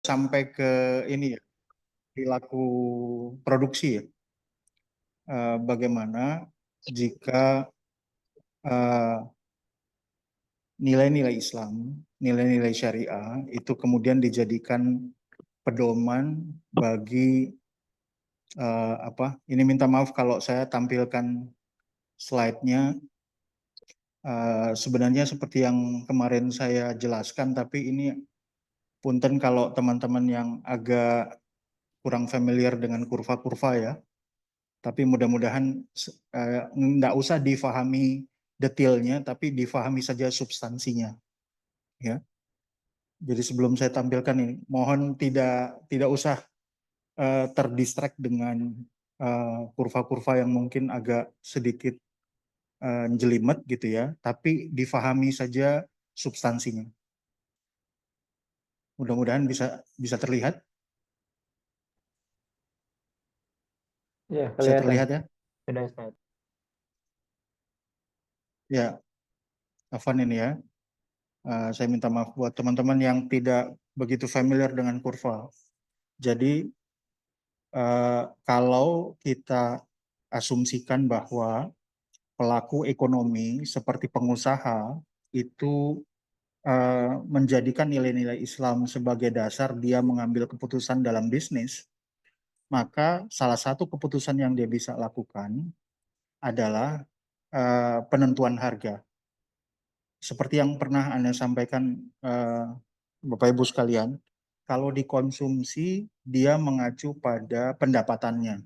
sampai ke ini ya, perilaku produksi ya. Bagaimana jika eh, nilai-nilai Islam, nilai-nilai syariah itu kemudian dijadikan pedoman bagi apa? Ini minta maaf kalau saya tampilkan slide-nya. Sebenarnya seperti yang kemarin saya jelaskan, tapi ini punten kalau teman-teman yang agak kurang familiar dengan kurva-kurva ya. Tapi mudah-mudahan nggak usah difahami detailnya, tapi difahami saja substansinya. Ya. Jadi sebelum saya tampilkan ini, mohon tidak usah terdistract dengan kurva-kurva yang mungkin agak sedikit jelimet gitu ya, tapi difahami saja substansinya. Mudah-mudahan bisa bisa terlihat. Ya, Bisa kelihatan. terlihat ya? Sudah, Ustaz. Ya, Afan ini ya. Saya minta maaf buat teman-teman yang tidak begitu familiar dengan kurva. Jadi kalau kita asumsikan bahwa pelaku ekonomi seperti pengusaha itu menjadikan nilai-nilai Islam sebagai dasar dia mengambil keputusan dalam bisnis, maka salah satu keputusan yang dia bisa lakukan adalah penentuan harga. Seperti yang pernah Anda sampaikan, Bapak Ibu sekalian, kalau dikonsumsi dia mengacu pada pendapatannya.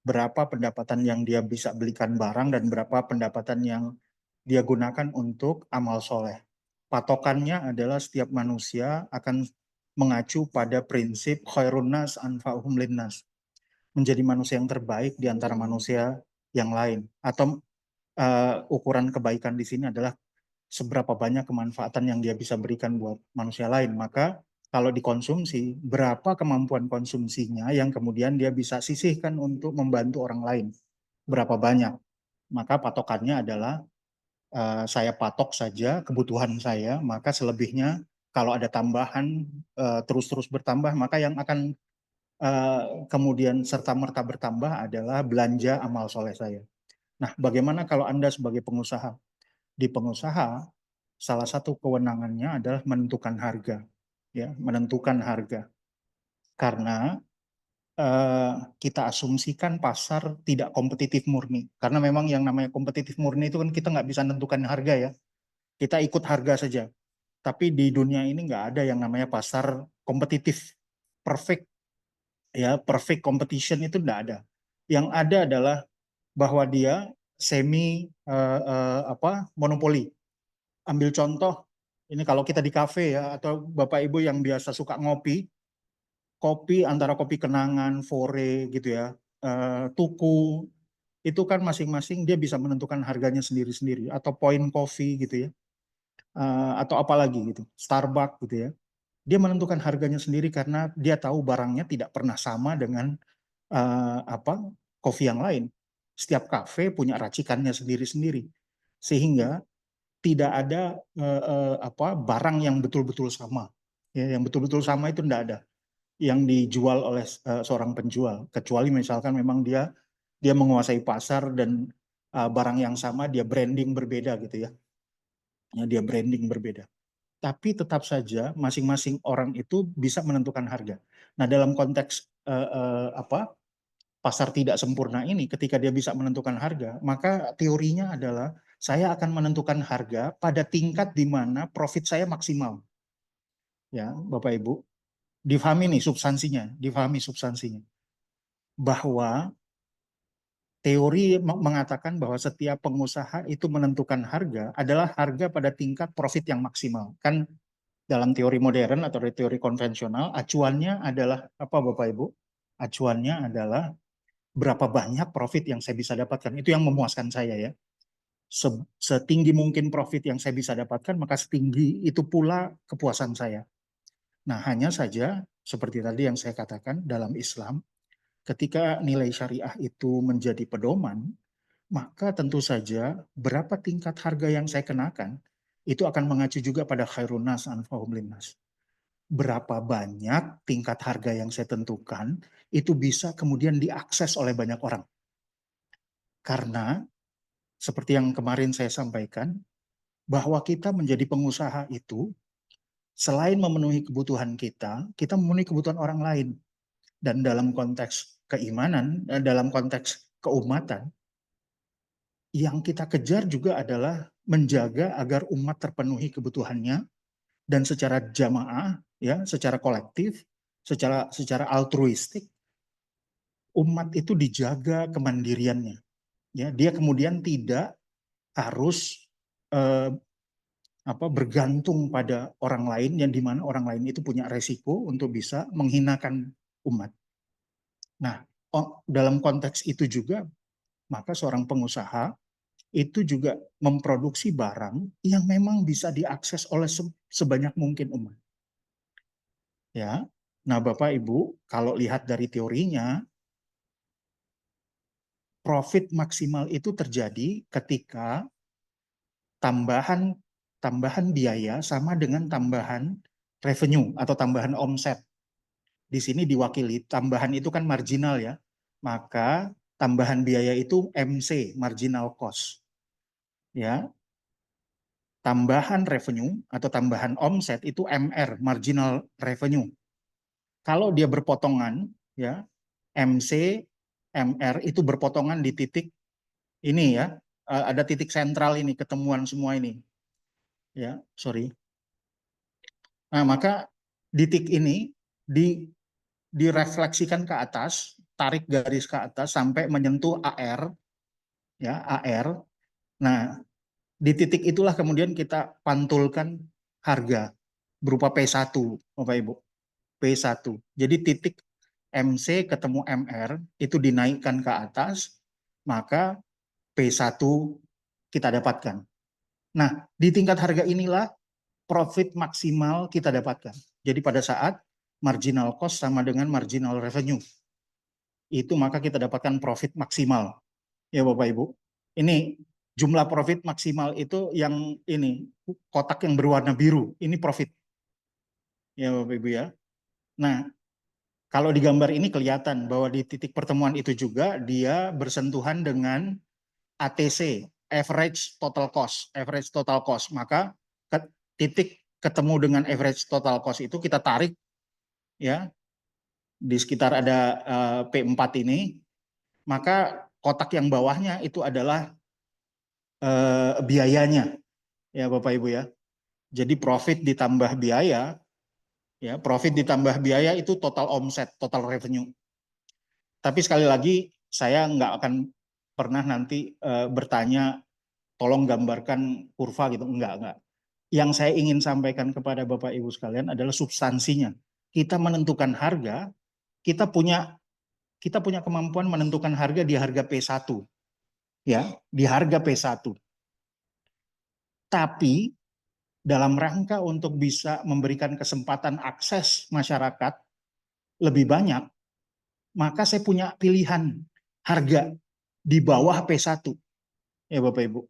Berapa pendapatan yang dia bisa belikan barang dan berapa pendapatan yang dia gunakan untuk amal soleh. Patokannya adalah setiap manusia akan mengacu pada prinsip khairun nas anfa'uhum linnas, menjadi manusia yang terbaik di antara manusia yang lain. Atau ukuran kebaikan di sini adalah seberapa banyak kemanfaatan yang dia bisa berikan buat manusia lain. Maka kalau dikonsumsi, berapa kemampuan konsumsinya yang kemudian dia bisa sisihkan untuk membantu orang lain. Berapa banyak. Maka patokannya adalah saya patok saja kebutuhan saya, maka selebihnya kalau ada tambahan terus-terus bertambah, maka yang akan kemudian serta-merta bertambah adalah belanja amal soleh saya. Nah, bagaimana kalau Anda sebagai pengusaha? Di pengusaha, salah satu kewenangannya adalah menentukan harga, ya, menentukan harga. Karena kita asumsikan pasar tidak kompetitif murni. Karena memang yang namanya kompetitif murni itu kan kita nggak bisa menentukan harga ya. Kita ikut harga saja. Tapi di dunia ini nggak ada yang namanya pasar kompetitif perfect, ya, perfect competition itu nggak ada. Yang ada adalah bahwa dia semi apa monopoli. Ambil contoh, ini kalau kita di kafe ya, atau Bapak Ibu yang biasa suka ngopi, kopi antara kopi kenangan, fore gitu ya, tuku, itu kan masing-masing dia bisa menentukan harganya sendiri-sendiri, atau point coffee gitu ya, atau apalagi gitu, Starbucks gitu ya. Dia menentukan harganya sendiri karena dia tahu barangnya tidak pernah sama dengan apa kopi yang lain. Setiap kafe punya racikannya sendiri-sendiri, sehingga tidak ada apa barang yang betul-betul sama. Ya, yang betul-betul sama itu tidak ada yang dijual oleh seorang penjual, kecuali misalkan memang dia menguasai pasar dan barang yang sama dia branding berbeda gitu ya. Ya, dia branding berbeda. Tapi tetap saja masing-masing orang itu bisa menentukan harga. Nah, dalam konteks apa pasar tidak sempurna ini, ketika dia bisa menentukan harga, maka teorinya adalah saya akan menentukan harga pada tingkat di mana profit saya maksimal. Ya, Bapak Ibu, difahami substansinya. Bahwa teori mengatakan bahwa setiap pengusaha itu menentukan harga adalah harga pada tingkat profit yang maksimal. Kan dalam teori modern atau teori konvensional, acuannya adalah apa Bapak Ibu? Acuannya adalah berapa banyak profit yang saya bisa dapatkan. Itu yang memuaskan saya ya. Setinggi mungkin profit yang saya bisa dapatkan, maka setinggi itu pula kepuasan saya. Nah, hanya saja seperti tadi yang saya katakan dalam Islam, ketika nilai syariah itu menjadi pedoman, maka tentu saja berapa tingkat harga yang saya kenakan itu akan mengacu juga pada khairun nas anfa'uhum linnas. berapa banyak tingkat harga yang saya tentukan itu bisa kemudian diakses oleh banyak orang. Karena seperti yang kemarin saya sampaikan, bahwa kita menjadi pengusaha itu selain memenuhi kebutuhan kita, kita memenuhi kebutuhan orang lain. Dan dalam konteks keimanan, dalam konteks keumatan, yang kita kejar juga adalah menjaga agar umat terpenuhi kebutuhannya dan secara jamaah, ya, secara kolektif, secara altruistik, umat itu dijaga kemandiriannya. Ya, dia kemudian tidak harus eh, bergantung pada orang lain yang dimana orang lain itu punya resiko untuk bisa menghinakan umat. Nah, dalam konteks itu juga maka seorang pengusaha itu juga memproduksi barang yang memang bisa diakses oleh sebanyak mungkin umat. Ya, nah Bapak Ibu, kalau lihat dari teorinya, profit maksimal itu terjadi ketika tambahan tambahan biaya sama dengan tambahan revenue atau tambahan omset. Di sini diwakili tambahan itu kan marginal ya, maka tambahan biaya itu MC, marginal cost. Ya, tambahan revenue atau tambahan omset itu MR, marginal revenue. Kalau dia berpotongan, ya, MC, MR itu berpotongan di titik ini ya, ada titik sentral ini, ketemuan semua ini. Ya, sorry. Nah, maka titik ini direfleksikan ke atas, tarik garis ke atas sampai menyentuh AR, ya, AR. Nah, di titik itulah kemudian kita pantulkan harga berupa P1, Bapak Ibu. P1. Jadi titik MC ketemu MR itu dinaikkan ke atas, maka P1 kita dapatkan. Nah, di tingkat harga inilah profit maksimal kita dapatkan. Jadi pada saat marginal cost sama dengan marginal revenue, itu maka kita dapatkan profit maksimal. Ya Bapak Ibu. Ini jumlah profit maksimal itu yang ini, kotak yang berwarna biru, ini profit. Ya Bapak Ibu ya. Nah, kalau di gambar ini kelihatan bahwa di titik pertemuan itu juga dia bersentuhan dengan ATC, average total cost, average total cost. Maka titik ketemu dengan average total cost itu kita tarik ya di sekitar ada P4 ini, maka kotak yang bawahnya itu adalah biayanya ya Bapak Ibu ya. Jadi profit ditambah biaya, ya profit ditambah biaya itu total omset, total revenue. Tapi sekali lagi saya nggak akan pernah nanti bertanya tolong gambarkan kurva gitu, enggak. Yang saya ingin sampaikan kepada Bapak Ibu sekalian adalah substansinya. Kita menentukan harga, kita punya kemampuan menentukan harga di harga P1, ya, di harga P1. Tapi dalam rangka untuk bisa memberikan kesempatan akses masyarakat lebih banyak, maka saya punya pilihan harga di bawah P1. Ya Bapak Ibu,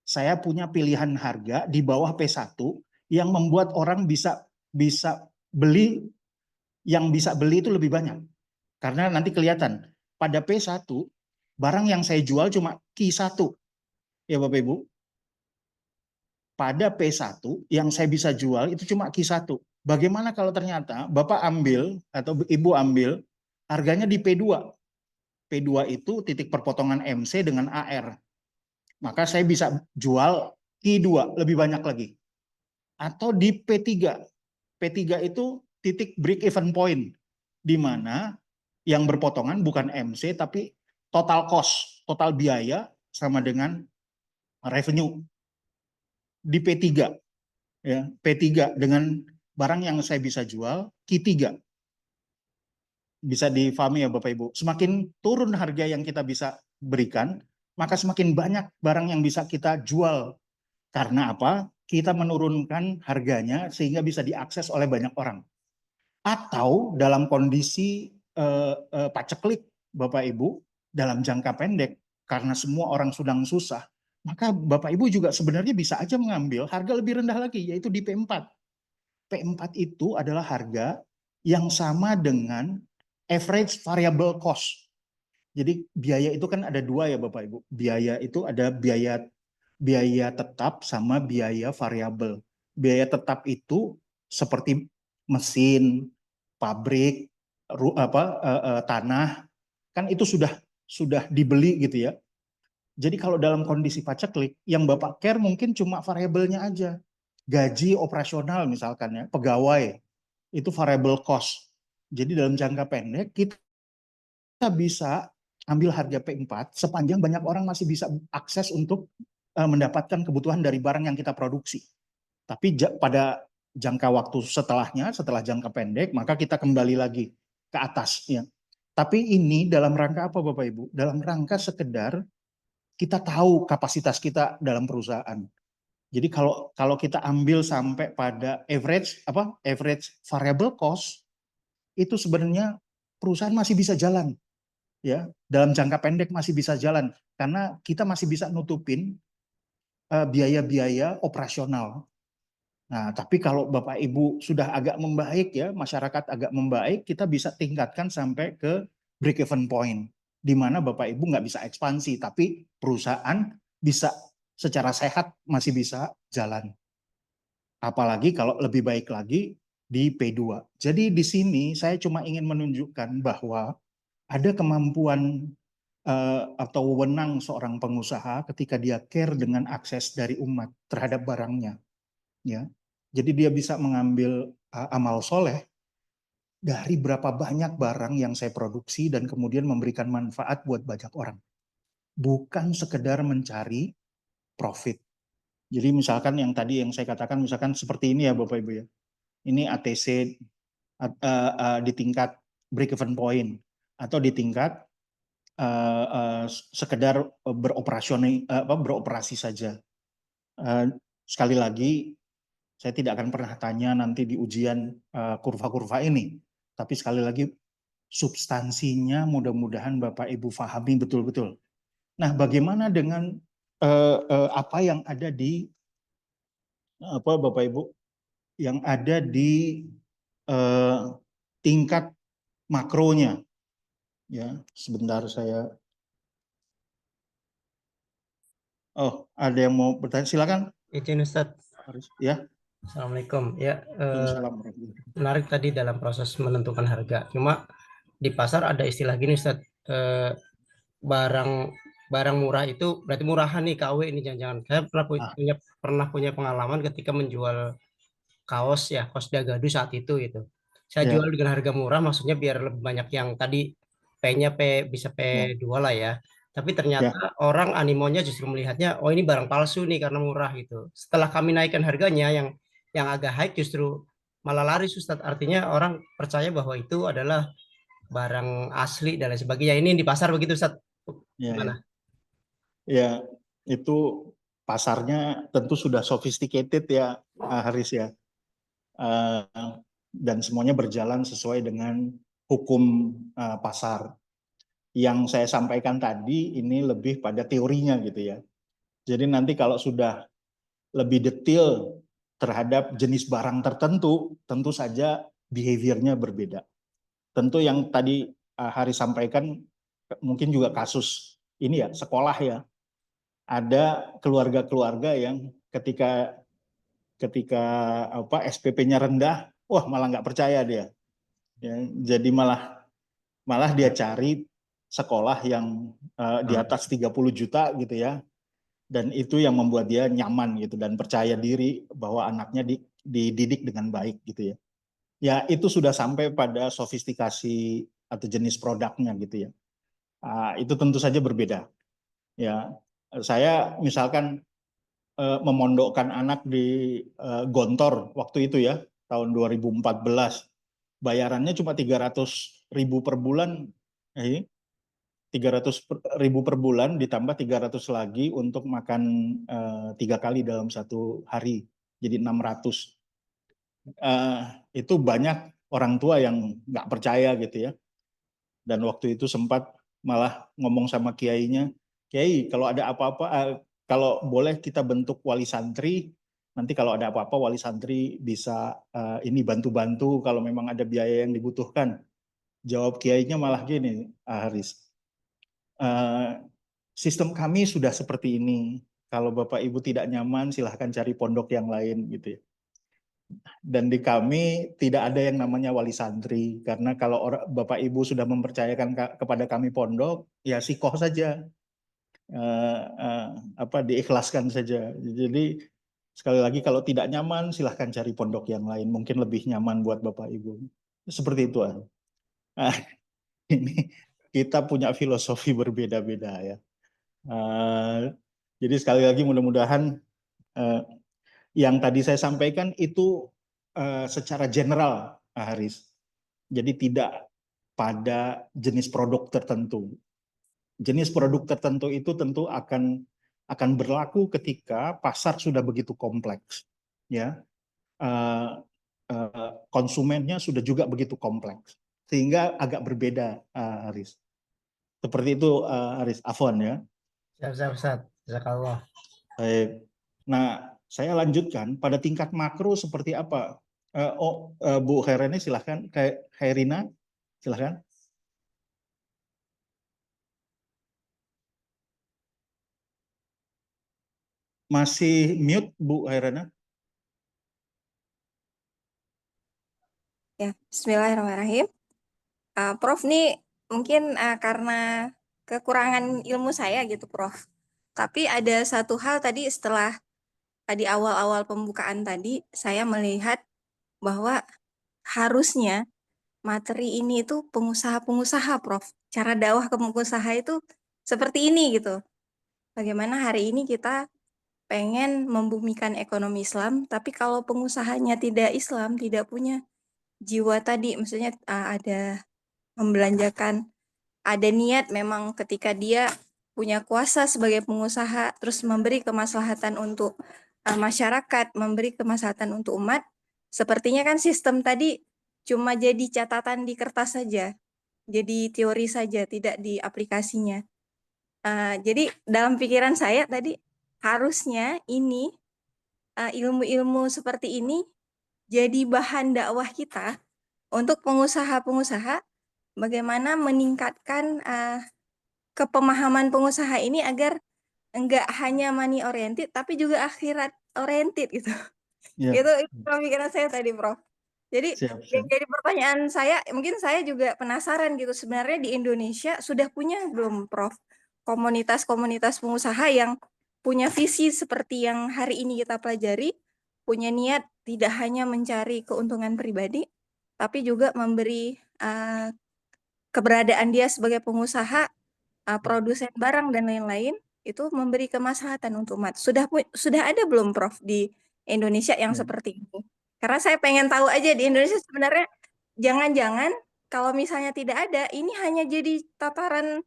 saya punya pilihan harga di bawah P1 yang membuat orang bisa bisa beli, yang bisa beli itu lebih banyak. Karena nanti kelihatan pada P1 barang yang saya jual cuma Q1. Ya Bapak Ibu, pada P1 yang saya bisa jual itu cuma Q1. Bagaimana kalau ternyata Bapak ambil atau Ibu ambil harganya di P2. P2 itu titik perpotongan MC dengan AR. Maka saya bisa jual Q2 lebih banyak lagi. Atau di P3. P3 itu titik break even point di mana yang berpotongan bukan MC tapi total cost, total biaya sama dengan revenue di P3 ya. P3 dengan barang yang saya bisa jual Q3. Bisa difahami ya Bapak Ibu. Semakin turun harga yang kita bisa berikan, maka semakin banyak barang yang bisa kita jual. Karena apa? Kita menurunkan harganya sehingga bisa diakses oleh banyak orang. Atau dalam kondisi paceklik Bapak Ibu, dalam jangka pendek, karena semua orang sedang susah, maka Bapak Ibu juga sebenarnya bisa aja mengambil harga lebih rendah lagi, yaitu di P4. P4 itu adalah harga yang sama dengan average variable cost. Jadi biaya itu kan ada dua ya Bapak Ibu. Biaya itu ada biaya tetap sama biaya variabel. Biaya tetap itu seperti mesin, pabrik, tanah, kan itu sudah dibeli gitu ya. Jadi kalau dalam kondisi paceklik, yang Bapak care mungkin cuma variabelnya aja. Gaji operasional misalkan ya, pegawai, itu variable cost. Jadi dalam jangka pendek kita bisa ambil harga P4 sepanjang banyak orang masih bisa akses untuk mendapatkan kebutuhan dari barang yang kita produksi. Tapi pada jangka waktu setelahnya, setelah jangka pendek, maka kita kembali lagi ke atas. Ya. Tapi ini dalam rangka apa Bapak Ibu? Dalam rangka sekedar kita tahu kapasitas kita dalam perusahaan. Jadi kalau kita ambil sampai pada average variable cost, itu sebenarnya perusahaan masih bisa jalan, ya, dalam jangka pendek masih bisa jalan karena kita masih bisa nutupin biaya-biaya operasional. Nah, tapi kalau Bapak Ibu sudah agak membaik ya, masyarakat agak membaik, kita bisa tingkatkan sampai ke break even point, di mana Bapak Ibu nggak bisa ekspansi, tapi perusahaan bisa secara sehat masih bisa jalan. Apalagi kalau lebih baik lagi di P2. Jadi di sini saya cuma ingin menunjukkan bahwa ada kemampuan atau wewenang seorang pengusaha ketika dia care dengan akses dari umat terhadap barangnya, ya. Jadi dia bisa mengambil amal soleh dari berapa banyak barang yang saya produksi dan kemudian memberikan manfaat buat banyak orang. Bukan sekedar mencari profit. Jadi misalkan yang tadi yang saya katakan misalkan seperti ini ya Bapak Ibu ya. Ini ATC di tingkat break even point atau di tingkat sekedar beroperasi saja. Sekali lagi, saya tidak akan pernah tanya nanti di ujian kurva-kurva ini, tapi sekali lagi substansinya mudah-mudahan Bapak Ibu pahami betul-betul. Nah, bagaimana dengan apa yang ada di Bapak Ibu yang ada di tingkat makronya? Ya, sebentar saya. Oh, ada yang mau bertanya? Silakan. Izin Ustadz. Ya. Assalamualaikum. Ya, Waalaikumsalam. menarik tadi dalam proses menentukan harga. Cuma di pasar ada istilah gini Ustadz, barang barang murah itu berarti murahan nih, KW ini jangan-jangan. Saya pernah punya pengalaman ketika menjual kaos ya, kaos Dagadu saat itu gitu. Saya jual dengan harga murah, maksudnya biar lebih banyak yang tadi P-nya bisa P2 lah ya. Tapi ternyata orang animonya justru melihatnya, oh ini barang palsu nih karena murah gitu. Setelah kami naikkan harganya yang agak high justru malah laris Ustadz. Artinya orang percaya bahwa itu adalah barang asli dan lain sebagainya. Ini di pasar begitu Ustadz. Gimana? Ya, itu pasarnya tentu sudah sophisticated ya, Haris ya. Dan semuanya berjalan sesuai dengan hukum pasar. Yang saya sampaikan tadi ini lebih pada teorinya gitu ya. Jadi nanti kalau sudah lebih detail terhadap jenis barang tertentu, tentu saja behaviornya berbeda. Tentu yang tadi Haris sampaikan mungkin juga kasus ini ya, sekolah ya. Ada keluarga-keluarga yang ketika SPP-nya rendah, wah malah nggak percaya dia. Ya, jadi malah dia cari sekolah yang di atas 30 juta gitu ya. Dan itu yang membuat dia nyaman gitu dan percaya diri bahwa anaknya dididik dengan baik gitu ya. Ya itu sudah sampai pada sofistikasi atau jenis produknya gitu ya. Itu tentu saja berbeda. Ya, saya misalkan memondokkan anak di Gontor waktu itu ya, tahun 2014. Bayarannya cuma 300.000 per bulan. 300.000 per bulan ditambah 300 lagi untuk makan 3 kali dalam satu hari. Jadi 600. Itu banyak orang tua yang nggak percaya gitu ya. Dan waktu itu sempat malah ngomong sama kiainya, Kiai kalau ada apa-apa, kalau boleh kita bentuk wali santri, Nanti kalau ada apa-apa wali santri bisa ini bantu-bantu kalau memang ada biaya yang dibutuhkan. Jawab kiainya malah gini, Haris. Sistem kami sudah seperti ini. Kalau Bapak Ibu tidak nyaman, silahkan cari pondok yang lain gitu ya. Dan di kami tidak ada yang namanya wali santri, karena kalau Bapak Ibu sudah mempercayakan kepada kami pondok, ya sikoh saja, diikhlaskan saja. Jadi sekali lagi kalau tidak nyaman, silahkan cari pondok yang lain, mungkin lebih nyaman buat Bapak Ibu. Seperti itu. Ini kita punya filosofi berbeda-beda ya. Jadi sekali lagi mudah-mudahan yang tadi saya sampaikan itu secara general, Haris. Jadi tidak pada jenis produk tertentu. Jenis produk tertentu itu tentu akan berlaku ketika pasar sudah begitu kompleks, ya. Konsumennya sudah juga begitu kompleks, sehingga agak berbeda, Haris. Seperti itu, Haris. Afwan ya. Siap, Ustaz. Jazakallah. Baik. Nah, saya lanjutkan pada tingkat makro seperti apa? Bu Khairina silahkan. Khairina silahkan. Masih mute Bu Khairina? Ya, Bismillahirrahmanirrahim. Prof nih mungkin karena kekurangan ilmu saya gitu, Prof. Tapi ada satu hal tadi setelah di awal-awal pembukaan tadi saya melihat bahwa harusnya materi ini itu pengusaha-pengusaha, Prof. Cara dakwah ke pengusaha itu seperti ini gitu. Bagaimana hari ini kita pengen membumikan ekonomi Islam, tapi kalau pengusahanya tidak Islam, tidak punya jiwa tadi, maksudnya ada membelanjakan, ada niat memang ketika dia punya kuasa sebagai pengusaha, terus memberi kemaslahatan untuk masyarakat, memberi kemaslahatan untuk umat, sepertinya kan sistem tadi cuma jadi catatan di kertas saja, jadi teori saja, tidak di aplikasinya. Jadi dalam pikiran saya tadi harusnya ini ilmu-ilmu seperti ini jadi bahan dakwah kita untuk pengusaha-pengusaha bagaimana meningkatkan kepemahaman pengusaha ini agar enggak hanya money oriented tapi juga akhirat oriented gitu. Ya. Itu pemikiran saya tadi, Prof. Jadi Siap. jadi pertanyaan saya, mungkin saya juga penasaran gitu, sebenarnya di Indonesia sudah punya belum, Prof, komunitas-komunitas pengusaha yang punya visi seperti yang hari ini kita pelajari, punya niat tidak hanya mencari keuntungan pribadi, tapi juga memberi keberadaan dia sebagai pengusaha, produsen barang dan lain-lain, itu memberi kemaslahatan untuk umat. Sudah ada belum, Prof, di Indonesia yang seperti ini? Karena saya pengen tahu aja di Indonesia sebenarnya jangan-jangan kalau misalnya tidak ada, ini hanya jadi tataran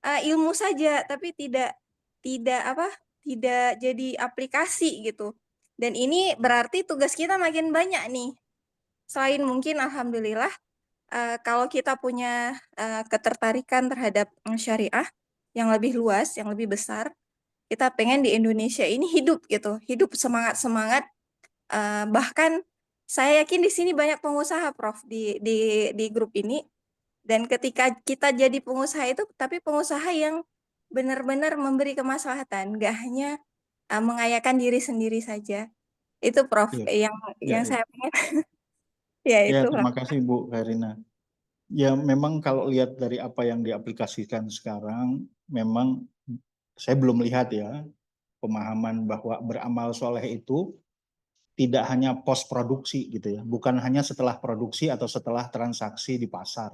ilmu saja, tapi tidak jadi aplikasi gitu. Dan ini berarti tugas kita makin banyak nih. Selain mungkin alhamdulillah kalau kita punya ketertarikan terhadap syariah yang lebih luas, yang lebih besar, kita pengen di Indonesia ini hidup gitu, hidup semangat-semangat. Bahkan saya yakin di sini banyak pengusaha, Prof, di grup ini. Dan ketika kita jadi pengusaha itu, tapi pengusaha yang benar-benar memberi kemaslahatan, nggak hanya mengayakan diri sendiri saja. Itu, Prof, Ya. yang saya pengen. Ya, itu. Terima kasih Bu Khairina. Ya, memang kalau lihat dari apa yang diaplikasikan sekarang, memang saya belum lihat ya pemahaman bahwa beramal soleh itu tidak hanya pos produksi gitu ya, bukan hanya setelah produksi atau setelah transaksi di pasar.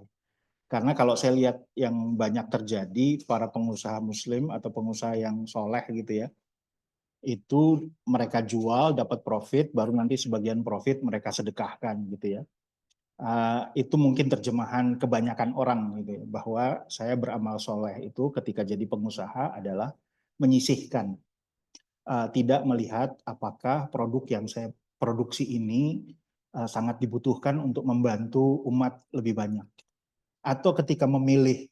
Karena kalau saya lihat yang banyak terjadi, para pengusaha muslim atau pengusaha yang soleh gitu ya, itu mereka jual dapat profit, baru nanti sebagian profit mereka sedekahkan gitu ya. Itu mungkin terjemahan kebanyakan orang gitu ya, bahwa saya beramal soleh itu ketika jadi pengusaha adalah menyisihkan, tidak melihat apakah produk yang saya produksi ini sangat dibutuhkan untuk membantu umat lebih banyak. Atau ketika memilih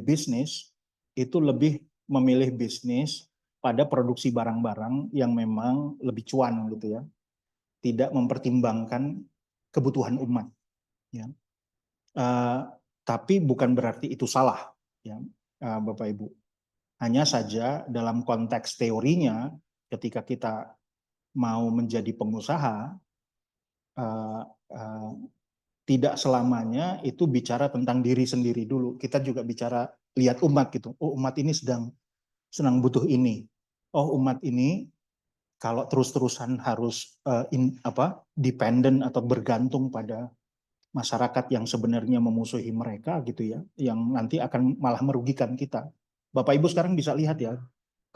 bisnis, itu lebih memilih bisnis pada produksi barang-barang yang memang lebih cuan gitu ya, tidak mempertimbangkan kebutuhan umat. Ya. Tapi bukan berarti itu salah, ya, Bapak Ibu. Hanya saja dalam konteks teorinya, ketika kita mau menjadi pengusaha, tidak selamanya itu bicara tentang diri sendiri dulu. Kita juga bicara lihat umat gitu. Oh, umat ini sedang butuh ini. Oh, umat ini kalau terus-terusan harus dependent atau bergantung pada masyarakat yang sebenarnya memusuhi mereka gitu ya, yang nanti akan malah merugikan kita. Bapak Ibu sekarang bisa lihat ya.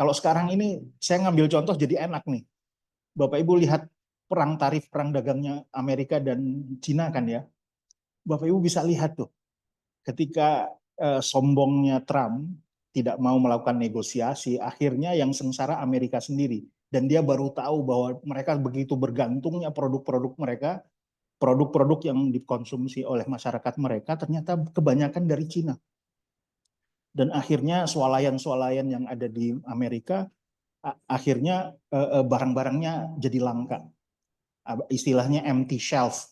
Kalau sekarang ini saya ngambil contoh jadi enak nih. Bapak Ibu lihat perang tarif, perang dagangnya Amerika dan Cina kan ya. Bapak Ibu bisa lihat tuh, ketika sombongnya Trump tidak mau melakukan negosiasi, akhirnya yang sengsara Amerika sendiri. Dan dia baru tahu bahwa mereka begitu bergantungnya produk-produk mereka, produk-produk yang dikonsumsi oleh masyarakat mereka ternyata kebanyakan dari Cina. Dan akhirnya swalayan-swalayan yang ada di Amerika, akhirnya barang-barangnya jadi langka. Istilahnya empty shelf,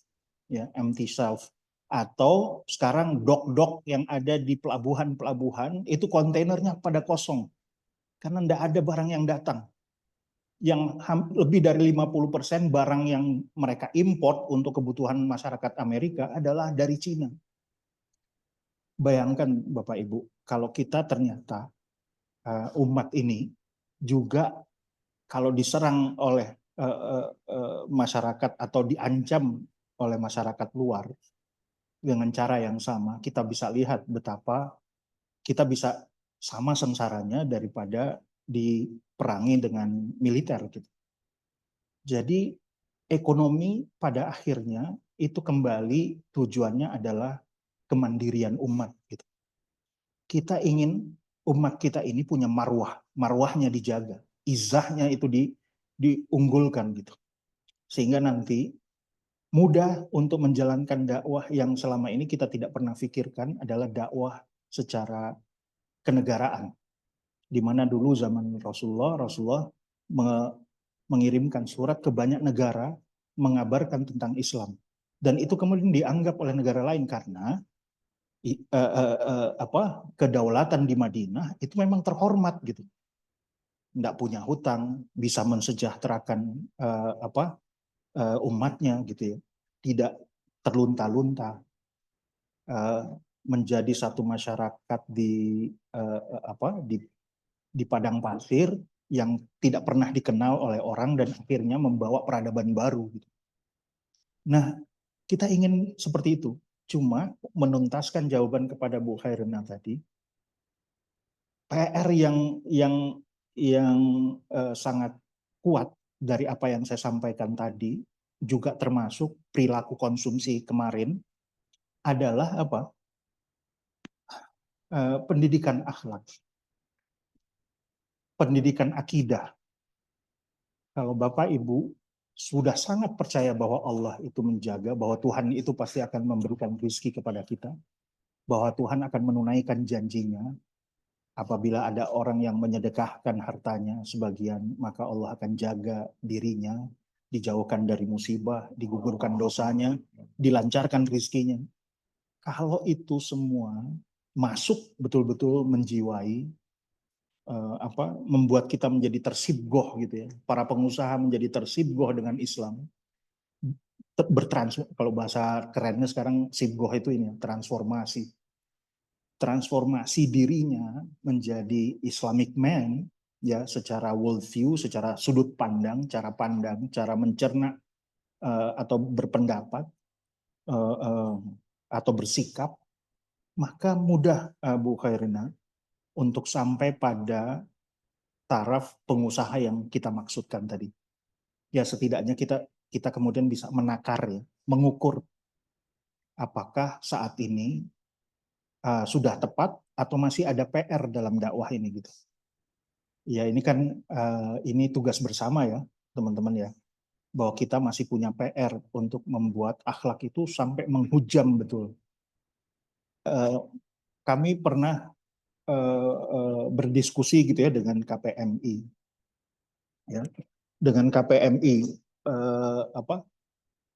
ya, empty shelf. Atau sekarang dok-dok yang ada di pelabuhan-pelabuhan itu kontainernya pada kosong karena tidak ada barang yang datang. Yang lebih dari 50% barang yang mereka import untuk kebutuhan masyarakat Amerika adalah dari Cina. Bayangkan Bapak Ibu, kalau kita ternyata umat ini juga kalau diserang oleh masyarakat atau diancam oleh masyarakat luar dengan cara yang sama, kita bisa lihat betapa kita bisa sama sengsaranya daripada diperangi dengan militer gitu. Jadi ekonomi pada akhirnya itu kembali tujuannya adalah kemandirian umat gitu. Kita ingin umat kita ini punya marwahnya dijaga, izahnya itu diunggulkan gitu. Sehingga nanti mudah untuk menjalankan dakwah yang selama ini kita tidak pernah pikirkan adalah dakwah secara kenegaraan. Di mana dulu zaman Rasulullah mengirimkan surat ke banyak negara mengabarkan tentang Islam. Dan itu kemudian dianggap oleh negara lain karena kedaulatan di Madinah itu memang terhormat gitu. Tidak punya hutang, bisa mensejahterakan umatnya gitu ya. Tidak terlunta-lunta, menjadi satu masyarakat di padang pasir yang tidak pernah dikenal oleh orang dan akhirnya membawa peradaban baru gitu. Nah, kita ingin seperti itu. Cuma menuntaskan jawaban kepada Bu Khairina tadi, PR yang sangat kuat dari apa yang saya sampaikan tadi, juga termasuk perilaku konsumsi kemarin, adalah pendidikan akhlak, pendidikan akidah. Kalau Bapak Ibu sudah sangat percaya bahwa Allah itu menjaga, bahwa Tuhan itu pasti akan memberikan rezeki kepada kita, bahwa Tuhan akan menunaikan janjinya. Apabila ada orang yang menyedekahkan hartanya sebagian, maka Allah akan jaga dirinya, dijauhkan dari musibah, digugurkan dosanya, dilancarkan rezekinya. Kalau itu semua masuk betul-betul menjiwai, membuat kita menjadi tersibgoh gitu ya. Para pengusaha menjadi tersibgoh dengan Islam. Kalau bahasa kerennya sekarang sibgoh itu ini transformasi dirinya menjadi Islamic man ya, secara world view, secara sudut pandang, cara pandang, cara mencerna atau berpendapat atau bersikap, maka mudah Bu Khairina untuk sampai pada taraf pengusaha yang kita maksudkan tadi. Ya setidaknya kita kemudian bisa menakar ya, mengukur apakah saat ini sudah tepat atau masih ada PR dalam dakwah ini gitu. Ya ini kan ini tugas bersama ya teman-teman ya, bahwa kita masih punya PR untuk membuat akhlak itu sampai menghujam betul. Kami pernah berdiskusi gitu ya dengan KPMI. ya, dengan KPMI,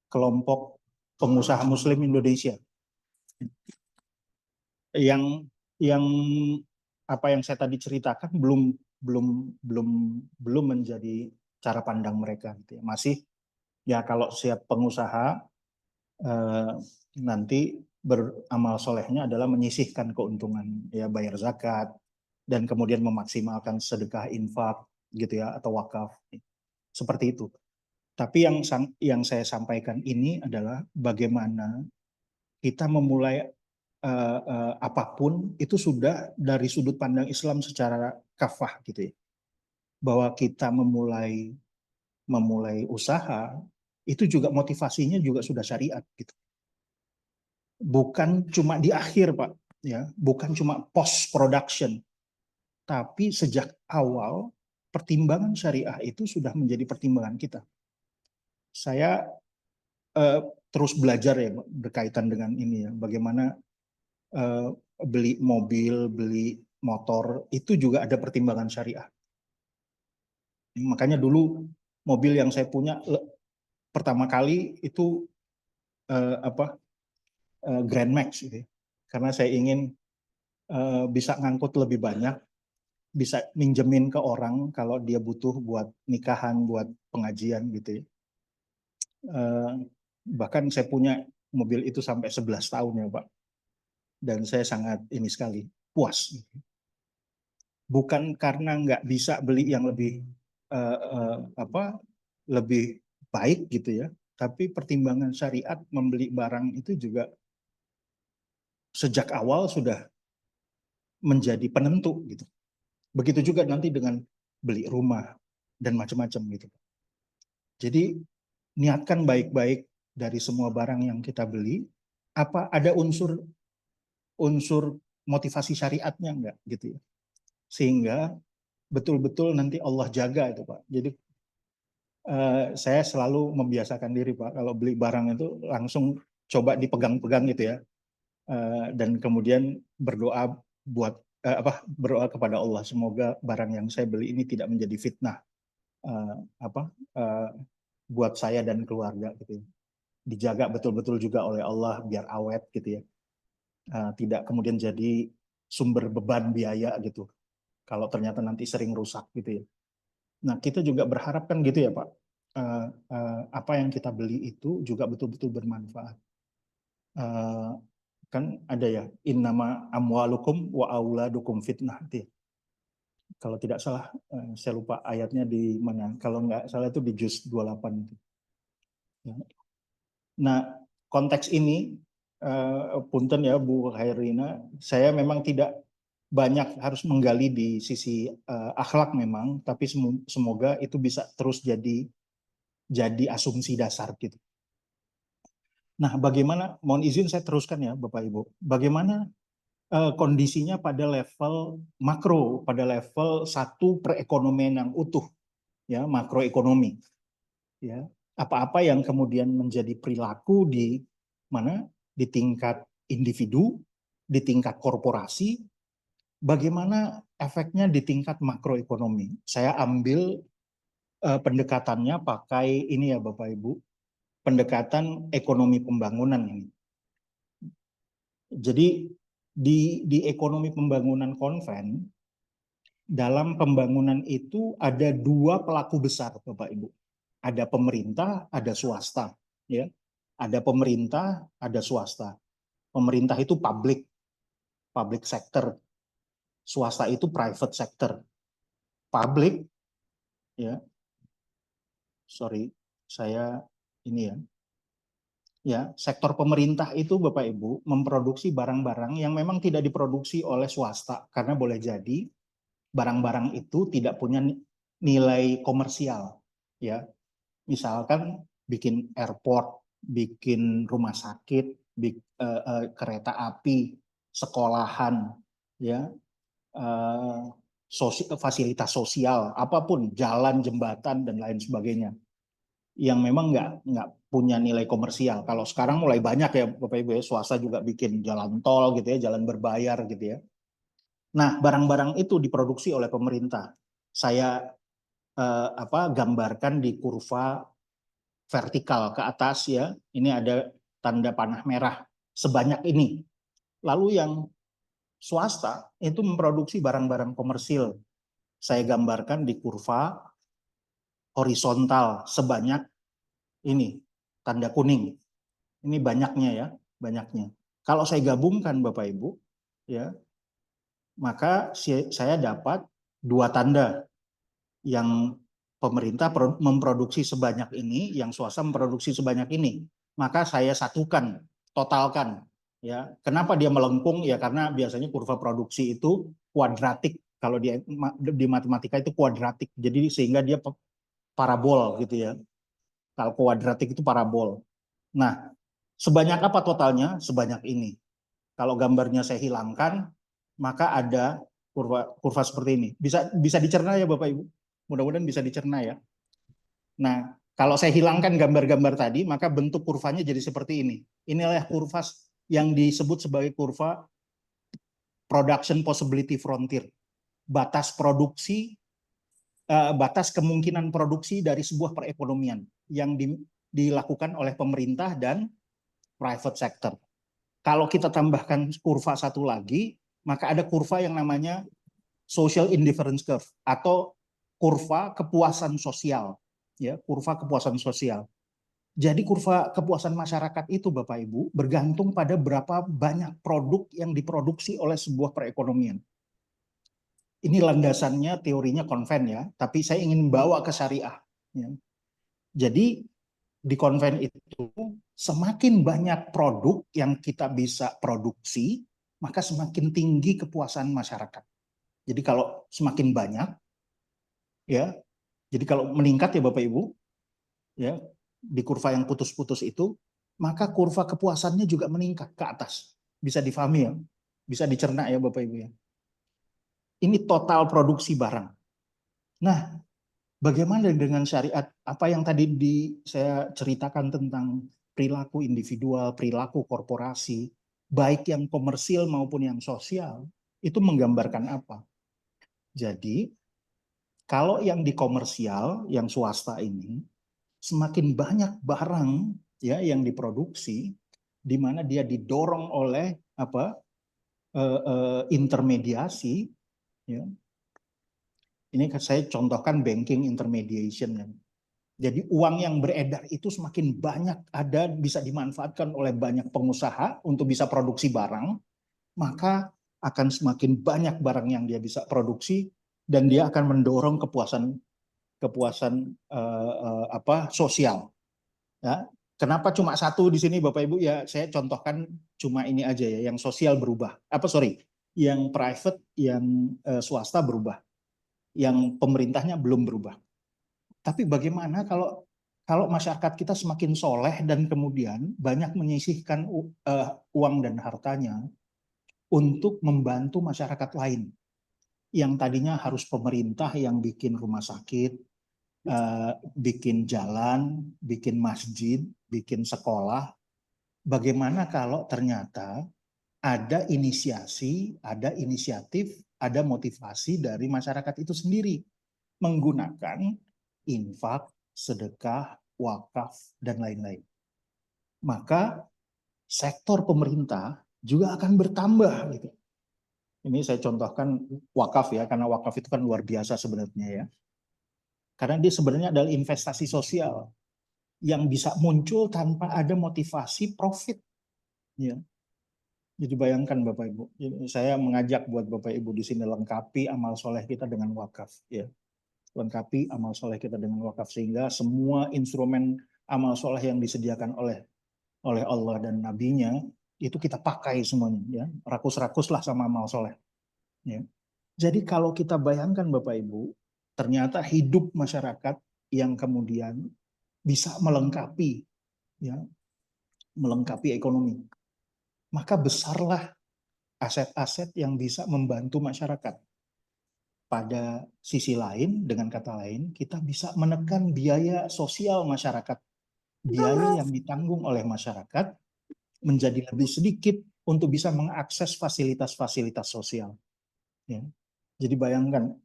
kelompok pengusaha Muslim Indonesia, yang apa yang saya tadi ceritakan belum menjadi cara pandang mereka, gitu ya. Masih ya kalau siap pengusaha nanti beramal solehnya adalah menyisihkan keuntungan, ya bayar zakat dan kemudian memaksimalkan sedekah, infak, gitu ya, atau wakaf, seperti itu. Tapi yang saya sampaikan ini adalah bagaimana kita memulai apapun itu sudah dari sudut pandang Islam secara kafah, gitu ya. Bahwa kita memulai usaha itu juga motivasinya juga sudah syariat, gitu. Bukan cuma di akhir, Pak, ya, bukan cuma post production, tapi sejak awal pertimbangan syariah itu sudah menjadi pertimbangan kita. Saya terus belajar ya berkaitan dengan ini ya, bagaimana beli mobil, beli motor itu juga ada pertimbangan syariah. Makanya dulu mobil yang saya punya pertama kali itu Grand Max, gitu ya. Karena saya ingin bisa ngangkut lebih banyak, bisa minjemin ke orang kalau dia butuh buat nikahan, buat pengajian, gitu ya. Bahkan saya punya mobil itu sampai 11 tahun ya, Pak. Dan saya sangat ini sekali, puas. Bukan karena nggak bisa beli yang lebih lebih baik, gitu ya, tapi pertimbangan syariat membeli barang itu juga sejak awal sudah menjadi penentu, gitu. Begitu juga nanti dengan beli rumah dan macam-macam, gitu. Jadi niatkan baik-baik dari semua barang yang kita beli, apa ada unsur motivasi syariatnya enggak, gitu ya. Sehingga betul-betul nanti Allah jaga itu, Pak. Jadi saya selalu membiasakan diri, Pak, kalau beli barang itu langsung coba dipegang-pegang, gitu ya. Dan kemudian berdoa berdoa kepada Allah, semoga barang yang saya beli ini tidak menjadi fitnah buat saya dan keluarga, gitu ya. Dijaga betul-betul juga oleh Allah biar awet, gitu ya. Tidak kemudian jadi sumber beban biaya, gitu. Kalau ternyata nanti sering rusak, gitu ya. Nah, kita juga berharap kan gitu ya, Pak. Apa yang kita beli itu juga betul-betul bermanfaat. Kan ada ya, innama amwalukum wa auladukum fitnah, gitu ya. Kalau tidak salah, saya lupa ayatnya di mana. Kalau nggak salah itu di juz 28 itu. Ya. Nah, konteks ini, punten ya Bu Khairina, saya memang tidak banyak harus menggali di sisi akhlak memang, tapi semoga itu bisa terus jadi asumsi dasar, gitu. Nah, bagaimana, mohon izin saya teruskan ya Bapak Ibu, bagaimana kondisinya pada level makro, pada level satu perekonomian yang utuh, ya, makroekonomi, ya. Apa-apa yang kemudian menjadi perilaku di mana, di tingkat individu, di tingkat korporasi, bagaimana efeknya di tingkat makroekonomi. Saya ambil pendekatannya pakai ini ya Bapak Ibu, pendekatan ekonomi pembangunan ini. Jadi di ekonomi pembangunan konven, dalam pembangunan itu ada dua pelaku besar, Bapak Ibu. Ada pemerintah, ada swasta, ya. Ada pemerintah, ada swasta. Pemerintah itu public sector. Swasta itu private sector. Public, ya. Sorry, saya ini ya. Ya, sektor pemerintah itu Bapak Ibu memproduksi barang-barang yang memang tidak diproduksi oleh swasta, karena boleh jadi barang-barang itu tidak punya nilai komersial, ya. Misalkan bikin airport, bikin rumah sakit, kereta api, sekolahan, ya, fasilitas sosial, apapun, jalan, jembatan dan lain sebagainya, yang memang nggak punya nilai komersial. Kalau sekarang mulai banyak ya Bapak Ibu ya, swasta juga bikin jalan tol, gitu ya, jalan berbayar, gitu ya. Nah, barang-barang itu diproduksi oleh pemerintah. Saya gambarkan di kurva vertikal ke atas ya. Ini ada tanda panah merah sebanyak ini. Lalu yang swasta itu memproduksi barang-barang komersil. Saya gambarkan di kurva horizontal sebanyak ini, tanda kuning. Ini banyaknya ya, banyaknya. Kalau saya gabungkan Bapak Ibu, ya, maka saya dapat dua tanda. Yang pemerintah memproduksi sebanyak ini, yang swasta memproduksi sebanyak ini. Maka saya satukan, totalkan. Ya, kenapa dia melengkung? Ya karena biasanya kurva produksi itu kuadratik. Kalau di matematika itu kuadratik. Jadi sehingga dia parabol gitu ya. Kalau kuadratik itu parabol. Nah, sebanyak apa totalnya? Sebanyak ini. Kalau gambarnya saya hilangkan, maka ada kurva seperti ini. Bisa dicerna ya Bapak Ibu? Mudah-mudahan bisa dicerna ya. Nah, kalau saya hilangkan gambar-gambar tadi, maka bentuk kurvanya jadi seperti ini. Inilah kurva yang disebut sebagai kurva production possibility frontier. Batas produksi, batas kemungkinan produksi dari sebuah perekonomian yang dilakukan oleh pemerintah dan private sector. Kalau kita tambahkan kurva satu lagi, maka ada kurva yang namanya social indifference curve atau kurva kepuasan sosial, ya, kurva kepuasan sosial. Jadi kurva kepuasan masyarakat itu Bapak Ibu bergantung pada berapa banyak produk yang diproduksi oleh sebuah perekonomian. Ini landasannya teorinya konven ya, tapi saya ingin bawa ke syariah. Ya. Jadi di konven itu semakin banyak produk yang kita bisa produksi, maka semakin tinggi kepuasan masyarakat. Jadi kalau semakin banyak, ya, jadi kalau meningkat ya Bapak Ibu, ya di kurva yang putus-putus itu, maka kurva kepuasannya juga meningkat ke atas. Bisa difahami ya, bisa dicerna ya Bapak Ibu ya. Ini total produksi barang. Nah, bagaimana dengan syariat? Apa yang tadi saya ceritakan tentang perilaku individual, perilaku korporasi, baik yang komersil maupun yang sosial, itu menggambarkan apa? Jadi, kalau yang di komersial, yang swasta ini, semakin banyak barang ya yang diproduksi, di mana dia didorong oleh intermediasi. Ya. Ini saya contohkan banking intermediation. Ya. Jadi uang yang beredar itu semakin banyak bisa dimanfaatkan oleh banyak pengusaha untuk bisa produksi barang, maka akan semakin banyak barang yang dia bisa produksi dan dia akan mendorong kepuasan sosial. Ya. Kenapa cuma satu di sini Bapak Ibu? Ya saya contohkan cuma ini aja ya, yang sosial berubah. Yang private, yang swasta berubah. Yang pemerintahnya belum berubah. Tapi bagaimana kalau masyarakat kita semakin soleh dan kemudian banyak menyisihkan uang dan hartanya untuk membantu masyarakat lain yang tadinya harus pemerintah yang bikin rumah sakit, bikin jalan, bikin masjid, bikin sekolah. Bagaimana kalau ternyata ada inisiasi, ada inisiatif, ada motivasi dari masyarakat itu sendiri menggunakan infak, sedekah, wakaf, dan lain-lain. Maka sektor pemerintah juga akan bertambah. Gitu. Ini saya contohkan wakaf ya, karena wakaf itu kan luar biasa sebenarnya ya. Karena dia sebenarnya adalah investasi sosial yang bisa muncul tanpa ada motivasi profit. Ya. Jadi bayangkan Bapak Ibu, saya mengajak buat Bapak Ibu di sini lengkapi amal soleh kita dengan wakaf. Ya. Lengkapi amal soleh kita dengan wakaf sehingga semua instrumen amal soleh yang disediakan oleh Allah dan Nabi-Nya itu kita pakai semuanya, ya rakus-rakuslah sama amal soleh. Ya. Jadi kalau kita bayangkan Bapak Ibu, ternyata hidup masyarakat yang kemudian bisa melengkapi, ya melengkapi ekonomi, maka besarlah aset-aset yang bisa membantu masyarakat. Pada sisi lain, dengan kata lain, kita bisa menekan biaya sosial masyarakat. Biaya yang ditanggung oleh masyarakat menjadi lebih sedikit untuk bisa mengakses fasilitas-fasilitas sosial. Ya. Jadi bayangkan,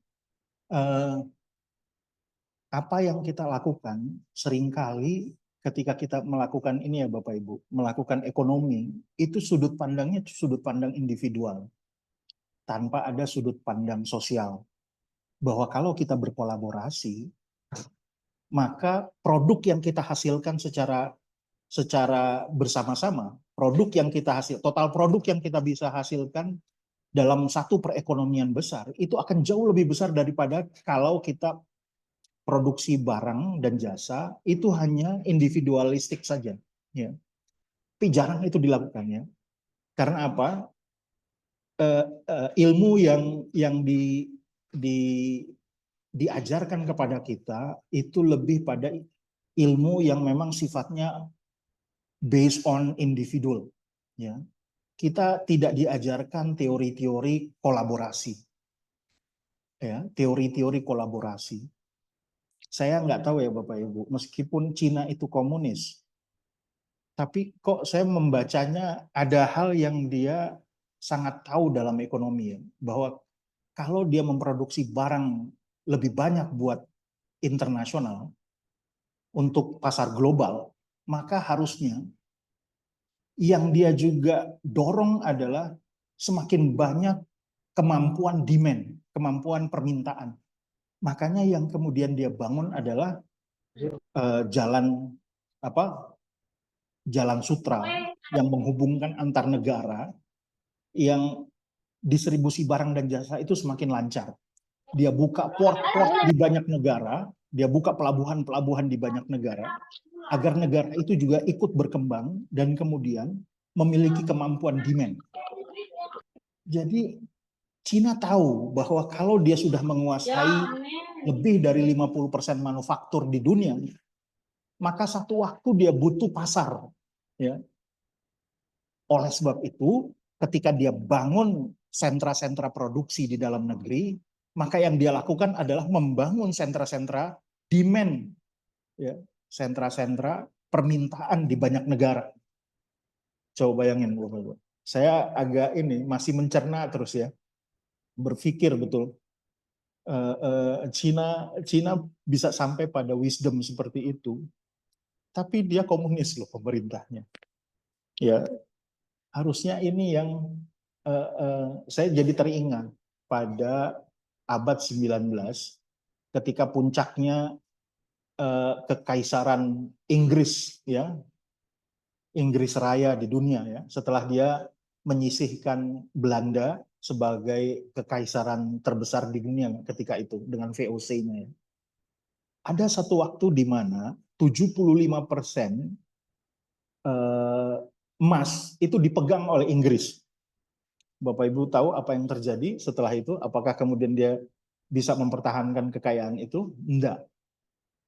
apa yang kita lakukan seringkali ketika kita melakukan ini ya Bapak Ibu, melakukan ekonomi, itu sudut pandangnya sudut pandang individual, tanpa ada sudut pandang sosial. Bahwa kalau kita berkolaborasi, maka produk yang kita hasilkan secara bersama-sama, total produk yang kita bisa hasilkan dalam satu perekonomian besar, itu akan jauh lebih besar daripada kalau kita produksi barang dan jasa itu hanya individualistik saja, ya. Tapi jarang itu dilakukan, ya. Karena apa? Ilmu yang diajarkan kepada kita itu lebih pada ilmu yang memang sifatnya based on individual, ya. Kita tidak diajarkan teori-teori kolaborasi, ya, teori-teori kolaborasi. Saya nggak tahu ya Bapak Ibu, meskipun Cina itu komunis, tapi kok saya membacanya ada hal yang dia sangat tahu dalam ekonomi, ya, bahwa kalau dia memproduksi barang lebih banyak buat internasional untuk pasar global, maka harusnya yang dia juga dorong adalah semakin banyak kemampuan demand, kemampuan permintaan. Makanya yang kemudian dia bangun adalah jalan sutra yang menghubungkan antar negara, yang distribusi barang dan jasa itu semakin lancar. Dia buka port-port di banyak negara, dia buka pelabuhan-pelabuhan di banyak negara, agar negara itu juga ikut berkembang dan kemudian memiliki kemampuan demand. Jadi Cina tahu bahwa kalau dia sudah menguasai lebih dari 50% manufaktur di dunia, maka satu waktu dia butuh pasar, ya. Oleh sebab itu, ketika dia bangun sentra-sentra produksi di dalam negeri, maka yang dia lakukan adalah membangun sentra-sentra demand, ya, sentra-sentra permintaan di banyak negara. Coba bayangin, Bapak-Ibu. Saya agak masih mencerna terus, ya, berpikir betul. Cina bisa sampai pada wisdom seperti itu, tapi dia komunis loh pemerintahnya. Ya, harusnya ini yang saya jadi teringat pada abad 19 ketika puncaknya kekaisaran Inggris, ya, Inggris Raya di dunia, ya, setelah dia menyisihkan Belanda sebagai kekaisaran terbesar di dunia ketika itu dengan VOC-nya, ya. Ada satu waktu di mana 75% emas itu dipegang oleh Inggris. Bapak Ibu tahu apa yang terjadi setelah itu? Apakah kemudian dia bisa mempertahankan kekayaan itu? Enggak.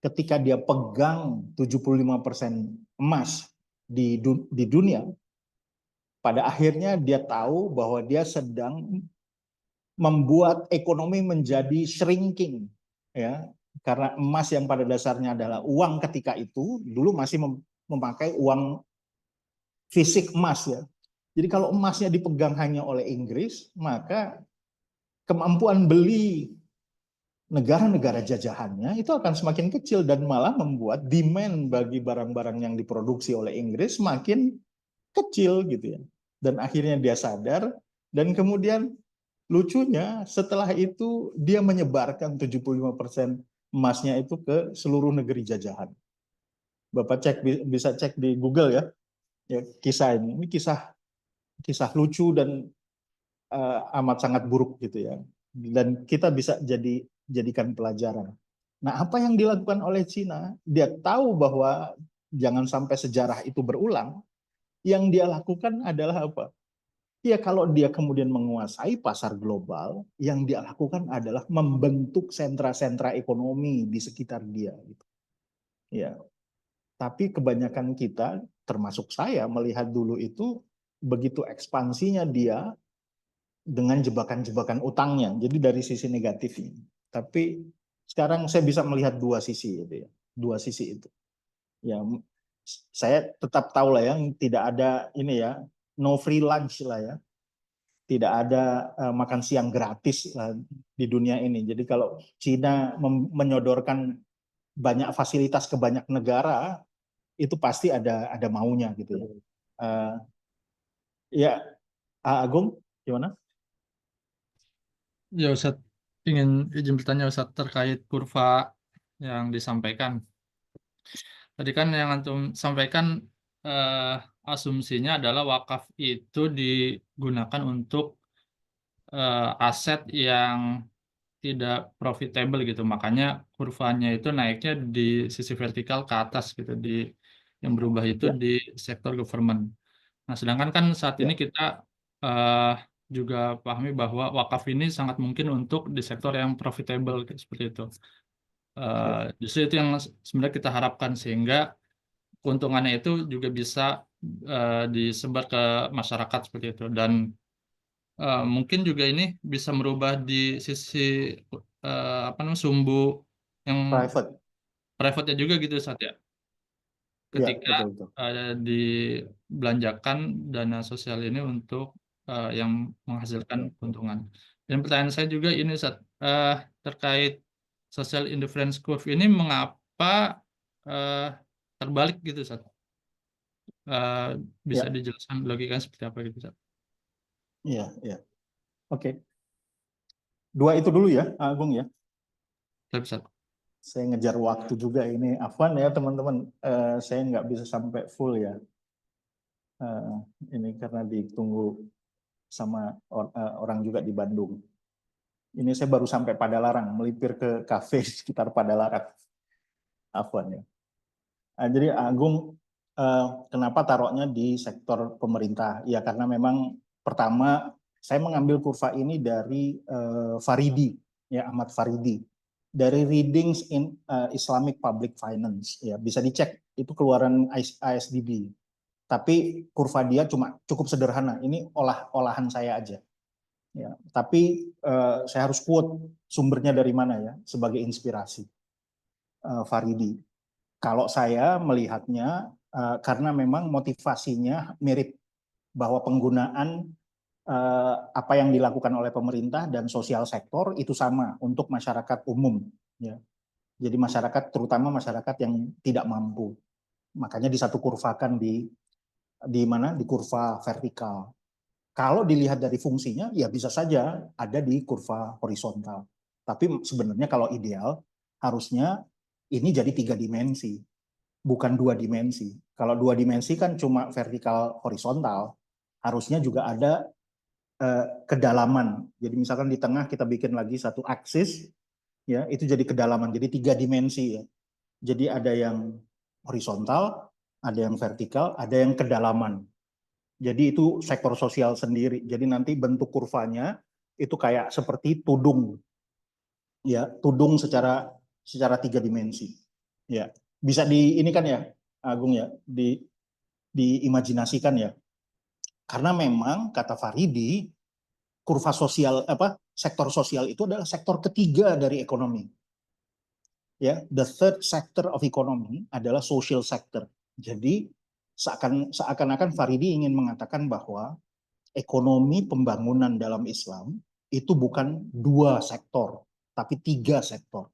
Ketika dia pegang 75% emas di dunia, pada akhirnya dia tahu bahwa dia sedang membuat ekonomi menjadi shrinking, ya, karena emas yang pada dasarnya adalah uang ketika itu dulu masih memakai uang fisik emas, ya. Jadi kalau emasnya dipegang hanya oleh Inggris, maka kemampuan beli negara-negara jajahannya itu akan semakin kecil dan malah membuat demand bagi barang-barang yang diproduksi oleh Inggris semakin kecil, gitu, ya. Dan akhirnya dia sadar, dan kemudian lucunya setelah itu dia menyebarkan 75% emasnya itu ke seluruh negeri jajahan. Bapak bisa cek di Google, ya. Ya, kisah ini kisah lucu dan amat sangat buruk, gitu, ya. Dan kita bisa jadikan pelajaran. Nah, apa yang dilakukan oleh Cina? Dia tahu bahwa jangan sampai sejarah itu berulang. Yang dia lakukan adalah apa? Ya, kalau dia kemudian menguasai pasar global, yang dia lakukan adalah membentuk sentra-sentra ekonomi di sekitar dia, gitu. Ya. Tapi kebanyakan kita, termasuk saya, melihat dulu itu begitu ekspansinya dia dengan jebakan-jebakan utangnya. Jadi dari sisi negatifnya. Tapi sekarang saya bisa melihat dua sisi itu, ya. Dua sisi itu. Ya, saya tetap tahu lah, ya, tidak ada ini, ya, no free lunch lah, ya. Tidak ada makan siang gratis di dunia ini. Jadi kalau Cina menyodorkan banyak fasilitas ke banyak negara, itu pasti ada maunya gitu ya. Ya, Agung, gimana? Ya Ustaz, ingin izin bertanya Ustaz terkait kurva yang disampaikan. Tadi kan yang antum sampaikan asumsinya adalah wakaf itu digunakan untuk aset yang tidak profitable gitu. Makanya kurvanya itu naiknya di sisi vertikal ke atas gitu, yang berubah itu Ya. di sektor government. Nah, sedangkan kan saat ini kita juga pahami bahwa wakaf ini sangat mungkin untuk di sektor yang profitable seperti itu. Justru itu yang sebenarnya kita harapkan, sehingga keuntungannya itu juga bisa disebar ke masyarakat seperti itu. Dan mungkin juga ini bisa merubah di sisi sumbu yang private-nya juga gitu Ustaz ya. Ketika betul. dibelanjakan dana sosial ini untuk yang menghasilkan keuntungan. Dan pertanyaan saya juga ini Ustaz, terkait social indifference curve ini mengapa terbalik gitu Ustaz? Bisa dijelaskan logikanya seperti apa gitu Ustaz? Iya. Oke. Dua itu dulu ya, Agung ya. Ustaz. Saya ngejar waktu juga ini. Afwan ya teman-teman, saya nggak bisa sampai full ya. Ini karena ditunggu sama orang juga di Bandung. Ini saya baru sampai Padalarang, melipir ke kafe sekitar Padalarang. Afwan ya. Jadi Agung, kenapa taruhnya di sektor pemerintah? Ya karena memang pertama saya mengambil kurva ini dari Faridi, ya Ahmad Faridi, dari Readings in Islamic Public Finance. Ya bisa dicek, itu keluaran ISDB. Tapi kurva dia cuma cukup sederhana. Ini olahan saya aja. Ya, tapi saya harus quote sumbernya dari mana ya sebagai inspirasi. Faridi. Kalau saya melihatnya karena memang motivasinya mirip, bahwa penggunaan apa yang dilakukan oleh pemerintah dan sosial sektor itu sama untuk masyarakat umum. Ya. Jadi masyarakat, terutama masyarakat yang tidak mampu. Makanya disatu kurvakan di mana? Di kurva vertikal. Kalau dilihat dari fungsinya, ya bisa saja ada di kurva horizontal. Tapi sebenarnya kalau ideal, harusnya ini jadi 3 dimensi, bukan 2 dimensi. Kalau 2 dimensi kan cuma vertikal horizontal, harusnya juga ada kedalaman. Jadi misalkan di tengah kita bikin lagi satu aksis, ya itu jadi kedalaman. Jadi 3 dimensi ya. Jadi ada yang horizontal, ada yang vertikal, ada yang kedalaman. Jadi itu sektor sosial sendiri. Jadi nanti bentuk kurvanya itu kayak seperti tudung, ya tudung secara 3 dimensi. Ya bisa ini kan ya Agung ya, diimajinasikan ya. Karena memang kata Faridi, kurva sosial sektor sosial itu adalah sektor ketiga dari ekonomi. Ya, the third sector of economy adalah social sector. Jadi seakan-akan Faridi ingin mengatakan bahwa ekonomi pembangunan dalam Islam itu bukan 2 sektor, tapi 3 sektor.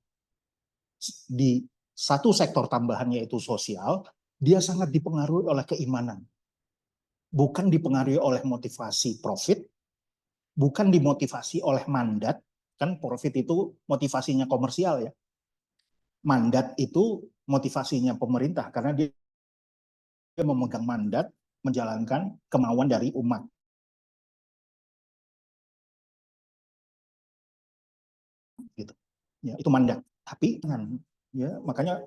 Di satu sektor tambahannya yaitu sosial, dia sangat dipengaruhi oleh keimanan. Bukan dipengaruhi oleh motivasi profit, bukan dimotivasi oleh mandat, kan profit itu motivasinya komersial ya. Mandat itu motivasinya pemerintah karena dia memegang mandat menjalankan kemauan dari umat. Gitu. Ya, itu mandat. Tapi ya makanya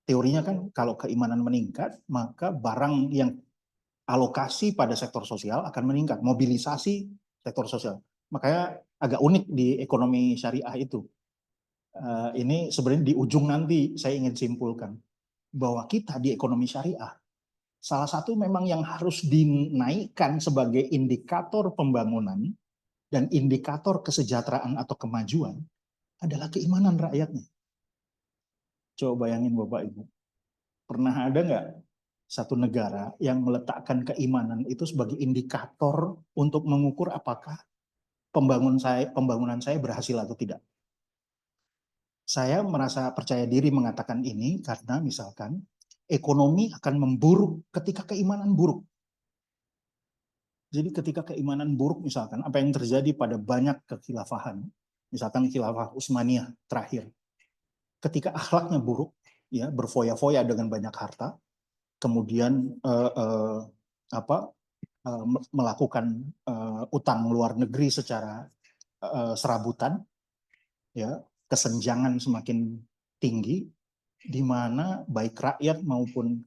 teorinya kan kalau keimanan meningkat, maka barang yang alokasi pada sektor sosial akan meningkat, mobilisasi sektor sosial. Makanya agak unik di ekonomi syariah itu. Ini sebenarnya di ujung nanti saya ingin simpulkan bahwa kita di ekonomi syariah salah satu memang yang harus dinaikkan sebagai indikator pembangunan dan indikator kesejahteraan atau kemajuan adalah keimanan rakyatnya. Coba bayangin Bapak Ibu, pernah ada nggak satu negara yang meletakkan keimanan itu sebagai indikator untuk mengukur apakah pembangunan saya berhasil atau tidak? Saya merasa percaya diri mengatakan ini karena misalkan ekonomi akan memburuk ketika keimanan buruk. Jadi ketika keimanan buruk misalkan apa yang terjadi pada banyak kekhilafahan, misalkan khilafah Utsmaniyah terakhir, ketika akhlaknya buruk, ya berfoya-foya dengan banyak harta, kemudian melakukan utang luar negeri secara serabutan, ya kesenjangan semakin tinggi, di mana baik rakyat maupun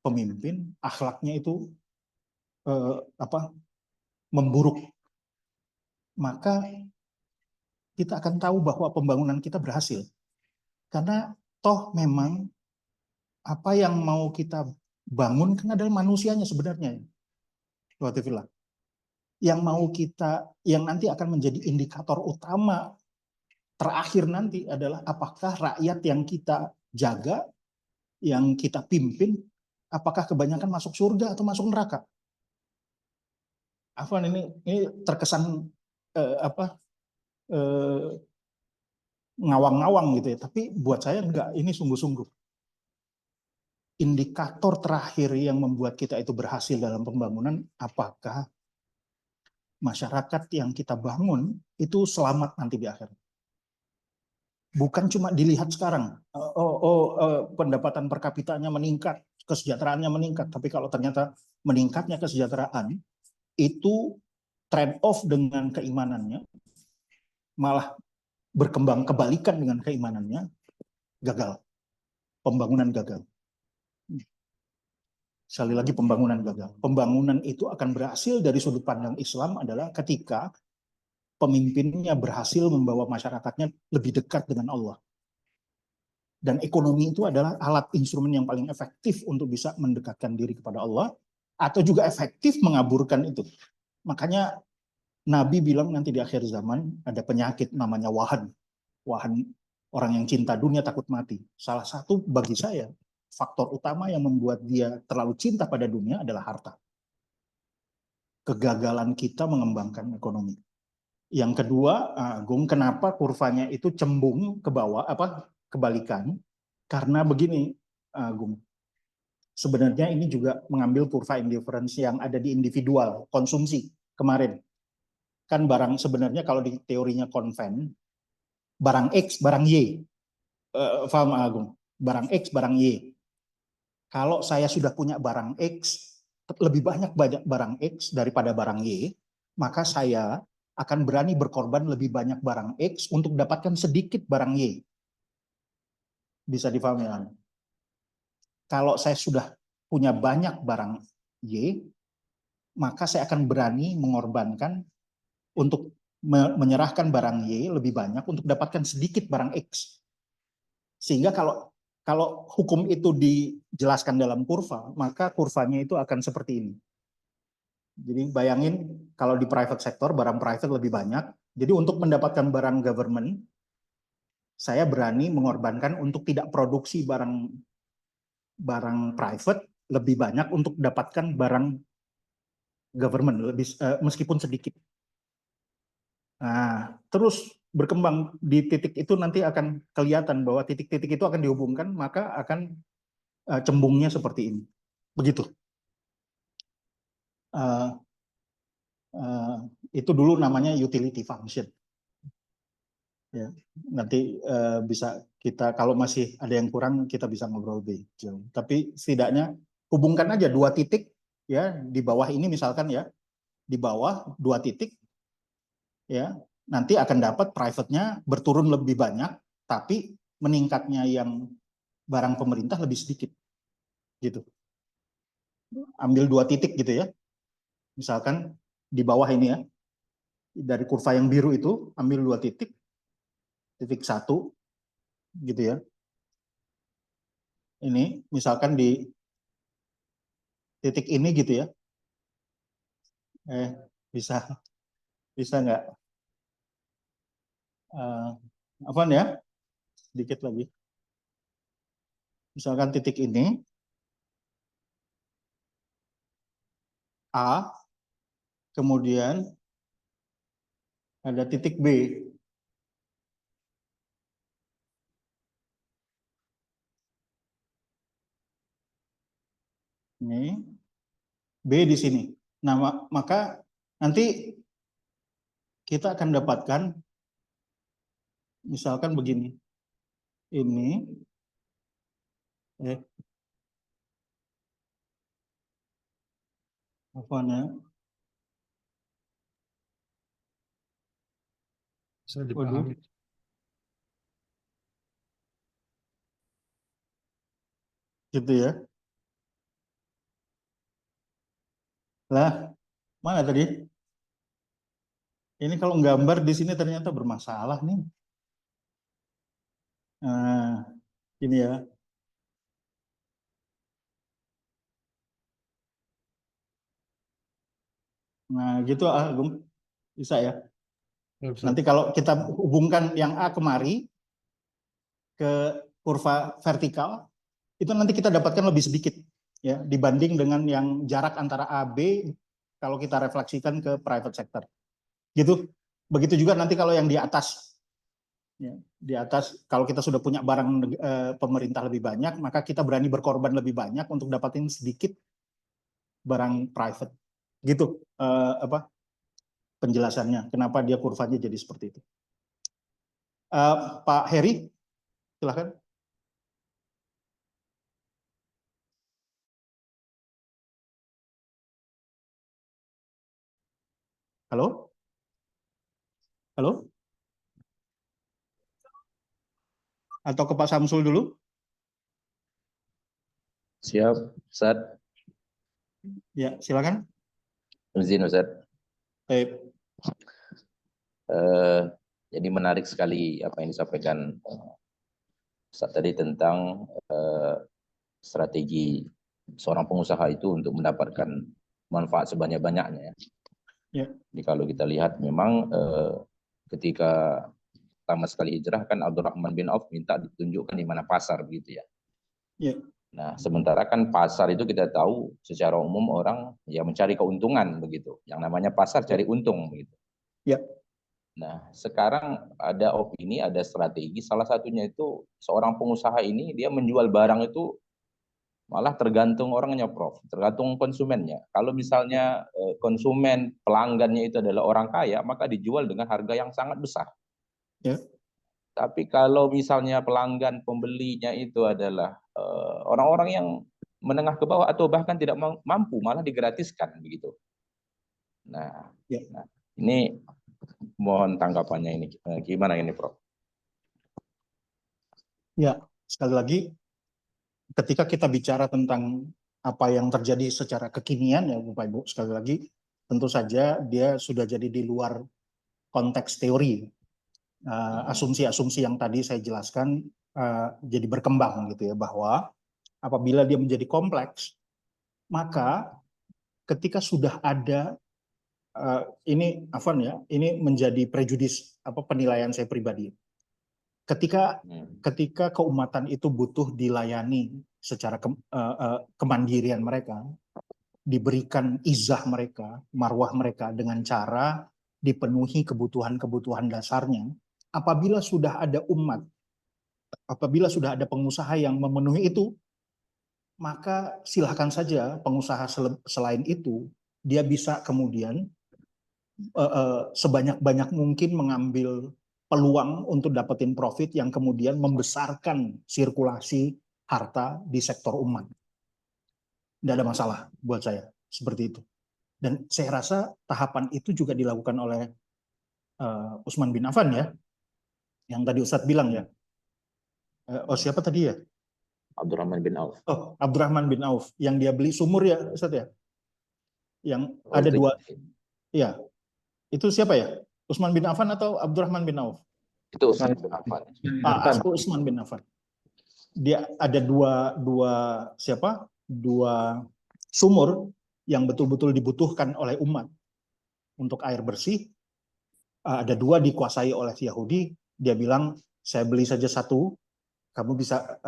pemimpin akhlaknya itu memburuk, maka kita akan tahu bahwa pembangunan kita berhasil. Karena toh memang apa yang mau kita bangun kan adalah manusianya sebenarnya. Yang mau kita, yang nanti akan menjadi indikator utama terakhir nanti adalah apakah rakyat yang kita jaga, yang kita pimpin, apakah kebanyakan masuk surga atau masuk neraka. Afwan, ini terkesan ngawang-ngawang gitu ya, tapi buat saya enggak, ini sungguh-sungguh. Indikator terakhir yang membuat kita itu berhasil dalam pembangunan, apakah masyarakat yang kita bangun itu selamat nanti di akhir. Bukan cuma dilihat sekarang, pendapatan per kapitanya meningkat, kesejahteraannya meningkat, tapi kalau ternyata meningkatnya kesejahteraan, itu trade off dengan keimanannya, malah berkembang kebalikan dengan keimanannya, gagal. Pembangunan gagal. Sekali lagi pembangunan gagal. Pembangunan itu akan berhasil dari sudut pandang Islam adalah ketika pemimpinnya berhasil membawa masyarakatnya lebih dekat dengan Allah. Dan ekonomi itu adalah alat instrumen yang paling efektif untuk bisa mendekatkan diri kepada Allah, atau juga efektif mengaburkan itu. Makanya Nabi bilang nanti di akhir zaman ada penyakit namanya wahan. Wahan, orang yang cinta dunia takut mati. Salah satu bagi saya, faktor utama yang membuat dia terlalu cinta pada dunia adalah harta. Kegagalan kita mengembangkan ekonomi. Yang kedua, Agung, kenapa kurvanya itu cembung ke bawah, kebalikan? Karena begini, Agung. Sebenarnya ini juga mengambil kurva indifference yang ada di individual konsumsi kemarin. Kan barang sebenarnya kalau di teorinya konven, barang X, barang Y. Paham, Agung? Barang X, barang Y. Kalau saya sudah punya barang X, lebih banyak barang X daripada barang Y, maka saya akan berani berkorban lebih banyak barang X untuk dapatkan sedikit barang Y. Bisa dipahami, kan? Kalau saya sudah punya banyak barang Y, maka saya akan berani mengorbankan untuk menyerahkan barang Y lebih banyak untuk dapatkan sedikit barang X. Sehingga kalau hukum itu dijelaskan dalam kurva, maka kurvanya itu akan seperti ini. Jadi bayangin kalau di private sector, barang private lebih banyak. Jadi untuk mendapatkan barang government, saya berani mengorbankan untuk tidak produksi barang private lebih banyak untuk dapatkan barang government, meskipun sedikit. Nah, terus berkembang di titik itu nanti akan kelihatan bahwa titik-titik itu akan dihubungkan, maka akan cembungnya seperti ini. Begitu. Itu dulu namanya utility function. Ya, nanti bisa kita, kalau masih ada yang kurang kita bisa ngobrol lebih jauh. Tapi setidaknya hubungkan aja dua titik ya di bawah ini misalkan ya, di bawah dua titik ya, nanti akan dapat private-nya berturun lebih banyak, tapi meningkatnya yang barang pemerintah lebih sedikit. Gitu. Ambil dua titik gitu ya. Misalkan di bawah ini ya, dari kurva yang biru itu ambil dua titik, titik satu gitu ya. Ini misalkan di titik ini gitu ya. Bisa nggak? Apaan ya? Sedikit lagi. Misalkan titik ini A, kemudian ada titik B. Ini B di sini. Nah, maka nanti kita akan dapatkan misalkan begini. Ini apa namanya? Bisa dipahami. Gitu ya. Lah, mana tadi? Ini kalau gambar di sini ternyata bermasalah nih. Nah, ini ya. Nah, gitu Agung. Bisa ya. Nanti kalau kita hubungkan yang A kemari ke kurva vertikal, itu nanti kita dapatkan lebih sedikit ya dibanding dengan yang jarak antara A B kalau kita refleksikan ke private sector. Gitu. Begitu juga nanti kalau yang di atas. Ya, di atas kalau kita sudah punya barang pemerintah lebih banyak, maka kita berani berkorban lebih banyak untuk dapatin sedikit barang private. Gitu penjelasannya. Kenapa dia kurvanya jadi seperti itu. Pak Heri, silakan. Halo? Halo? Atau ke Pak Samsul dulu? Siap, Ustaz. Ya, silakan. Izin, Ustaz. Jadi menarik sekali apa yang disampaikan Ustaz tadi tentang strategi seorang pengusaha itu untuk mendapatkan manfaat sebanyak-banyaknya. Ya. Jadi kalau kita lihat memang ketika pertama sekali hijrah kan Abdurrahman bin Auf minta ditunjukkan di mana pasar begitu ya. Ya. Nah, sementara kan pasar itu kita tahu secara umum orang ya mencari keuntungan begitu. Yang namanya pasar cari untung begitu. Ya. Nah, sekarang ada opini, ada strategi. Salah satunya itu seorang pengusaha ini dia menjual barang itu malah tergantung orangnya, Prof. Tergantung konsumennya. Kalau misalnya konsumen pelanggannya itu adalah orang kaya, maka dijual dengan harga yang sangat besar. Ya. Tapi kalau misalnya pelanggan pembelinya itu adalah orang-orang yang menengah ke bawah atau bahkan tidak mampu, malah digratiskan begitu. Nah, ya. Nah ini mohon tanggapannya ini. Gimana ini, Prof? Ya, sekali lagi, ketika kita bicara tentang apa yang terjadi secara kekinian ya Bapak Ibu, sekali lagi, tentu saja dia sudah jadi di luar konteks teori. Asumsi-asumsi yang tadi saya jelaskan jadi berkembang gitu ya, bahwa apabila dia menjadi kompleks, maka ketika sudah ada ini Afan ya, ini menjadi prejudis penilaian saya pribadi. Ketika keumatan itu butuh dilayani secara kemandirian mereka, diberikan izah mereka, marwah mereka dengan cara dipenuhi kebutuhan-kebutuhan dasarnya. Apabila sudah ada umat, apabila sudah ada pengusaha yang memenuhi itu, maka silahkan saja pengusaha selain itu, dia bisa kemudian sebanyak-banyak mungkin mengambil peluang untuk dapetin profit yang kemudian membesarkan sirkulasi harta di sektor umat. Tidak ada masalah buat saya seperti itu. Dan saya rasa tahapan itu juga dilakukan oleh Utsman bin Affan ya, yang tadi Ustadz bilang ya. Siapa tadi ya? Abdurrahman bin Auf. Oh, Abdurrahman bin Auf, yang dia beli sumur ya Ustadz ya? Yang ada dua. Iya. Itu siapa ya? Utsman bin Affan atau Abdurrahman bin Auf? Itu Utsman bin Affan. Utsman bin Affan. Dia ada dua sumur yang betul-betul dibutuhkan oleh umat untuk air bersih. Ada dua dikuasai oleh Yahudi. Dia bilang, saya beli saja satu, kamu bisa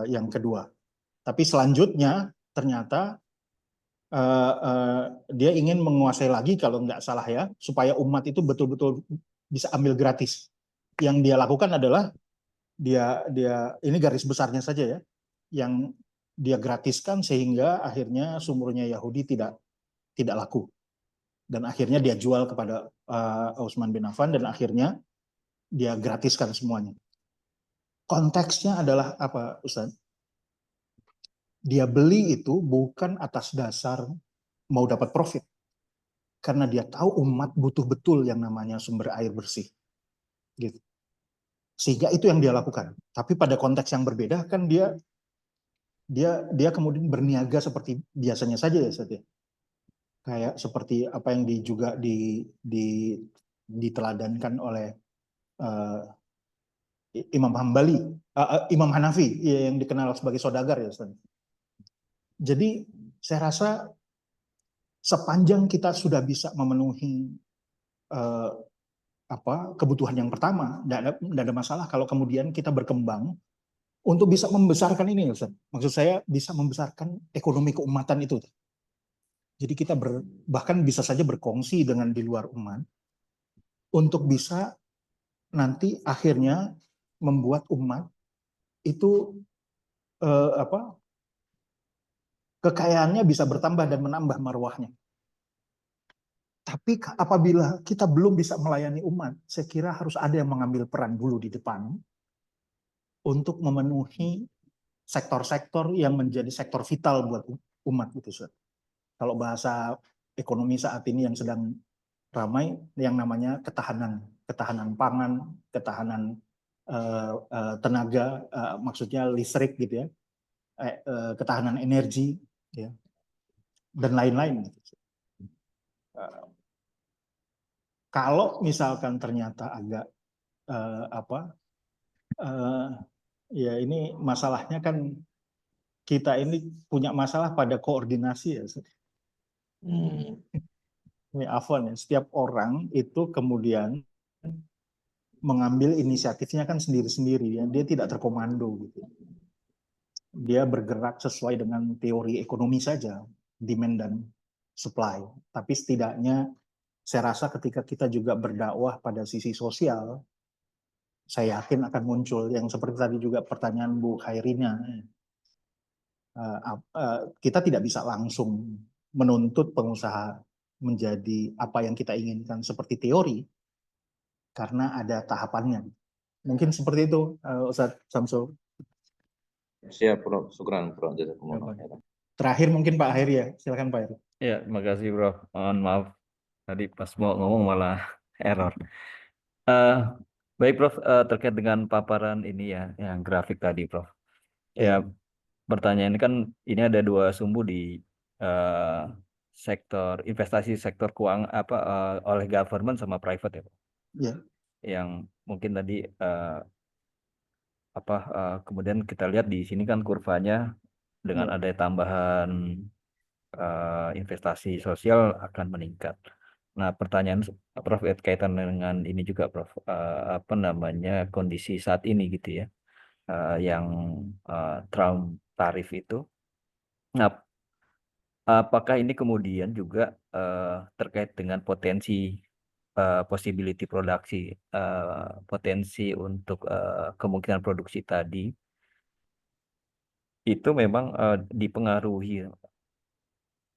yang kedua. Tapi selanjutnya ternyata dia ingin menguasai lagi kalau nggak salah ya, supaya umat itu betul-betul bisa ambil gratis. Yang dia lakukan adalah dia ini garis besarnya saja ya, yang dia gratiskan sehingga akhirnya sumurnya Yahudi tidak laku. Dan akhirnya dia jual kepada Utsman bin Affan dan akhirnya dia gratiskan semuanya. Konteksnya adalah apa, Ustaz? Dia beli itu bukan atas dasar mau dapat profit. Karena dia tahu umat butuh betul yang namanya sumber air bersih. Gitu. Sehingga itu yang dia lakukan. Tapi pada konteks yang berbeda kan dia kemudian berniaga seperti biasanya saja ya, Ustaz ya. Kayak seperti apa yang juga diteladankan oleh Imam Hambali, Imam Hanafi yang dikenal sebagai saudagar ya Ustaz. Jadi saya rasa sepanjang kita sudah bisa memenuhi kebutuhan yang pertama, tidak ada masalah kalau kemudian kita berkembang untuk bisa membesarkan ini, Ustaz. Maksud saya bisa membesarkan ekonomi keumatan itu. Jadi kita bahkan bisa saja berkongsi dengan di luar umat untuk bisa nanti akhirnya membuat umat itu kekayaannya bisa bertambah dan menambah marwahnya. Tapi apabila kita belum bisa melayani umat, saya kira harus ada yang mengambil peran dulu di depan untuk memenuhi sektor-sektor yang menjadi sektor vital buat umat gitu, Ustaz. Kalau bahasa ekonomi saat ini yang sedang ramai, yang namanya ketahanan pangan, ketahanan tenaga, maksudnya listrik gitu ya, ketahanan energi, ya, dan lain-lain. Kalau misalkan ternyata agak ya ini masalahnya kan kita ini punya masalah pada koordinasi ya. Ini Afwan ya, setiap orang itu kemudian mengambil inisiatifnya kan sendiri-sendiri ya, dia tidak terkomando gitu. Dia bergerak sesuai dengan teori ekonomi saja, demand dan supply. Tapi setidaknya saya rasa ketika kita juga berdakwah pada sisi sosial, saya yakin akan muncul yang seperti tadi juga pertanyaan Bu Khairina. Kita tidak bisa langsung menuntut pengusaha menjadi apa yang kita inginkan seperti teori, karena ada tahapannya. Mungkin seperti itu, Ustaz Samsul. Siap, Prof. Syukran, Prof. Jazakumullah khairan. Terakhir mungkin Pak Heri ya, silakan Pak Heri. Ya, makasih Prof. Mohon maaf tadi pas mau ngomong malah error. Baik Prof, terkait dengan paparan ini ya, yang grafik tadi Prof. Ya, pertanyaan ini kan ini ada dua sumbu di sektor investasi, sektor keuangan oleh government sama private ya Prof. Ya. Yang mungkin tadi kemudian kita lihat di sini kan kurvanya dengan ada tambahan investasi sosial akan meningkat. Nah, pertanyaan Prof kaitan dengan ini juga Prof, kondisi saat ini gitu ya, yang Trump tarif itu. Nah, apakah ini kemudian juga terkait dengan potensi possibility produksi, potensi untuk kemungkinan produksi tadi itu memang dipengaruhi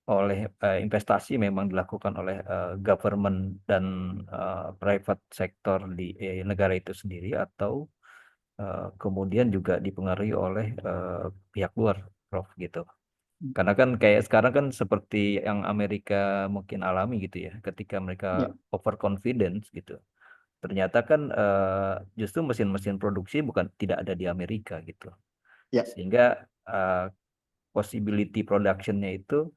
oleh investasi memang dilakukan oleh government dan private sector di negara itu sendiri, atau kemudian juga dipengaruhi oleh pihak luar, Prof, gitu. Karena kan kayak sekarang kan seperti yang Amerika mungkin alami gitu ya, ketika mereka overconfidence gitu. Ternyata kan justru mesin-mesin produksi tidak ada di Amerika gitu. Sehingga possibility production-nya itu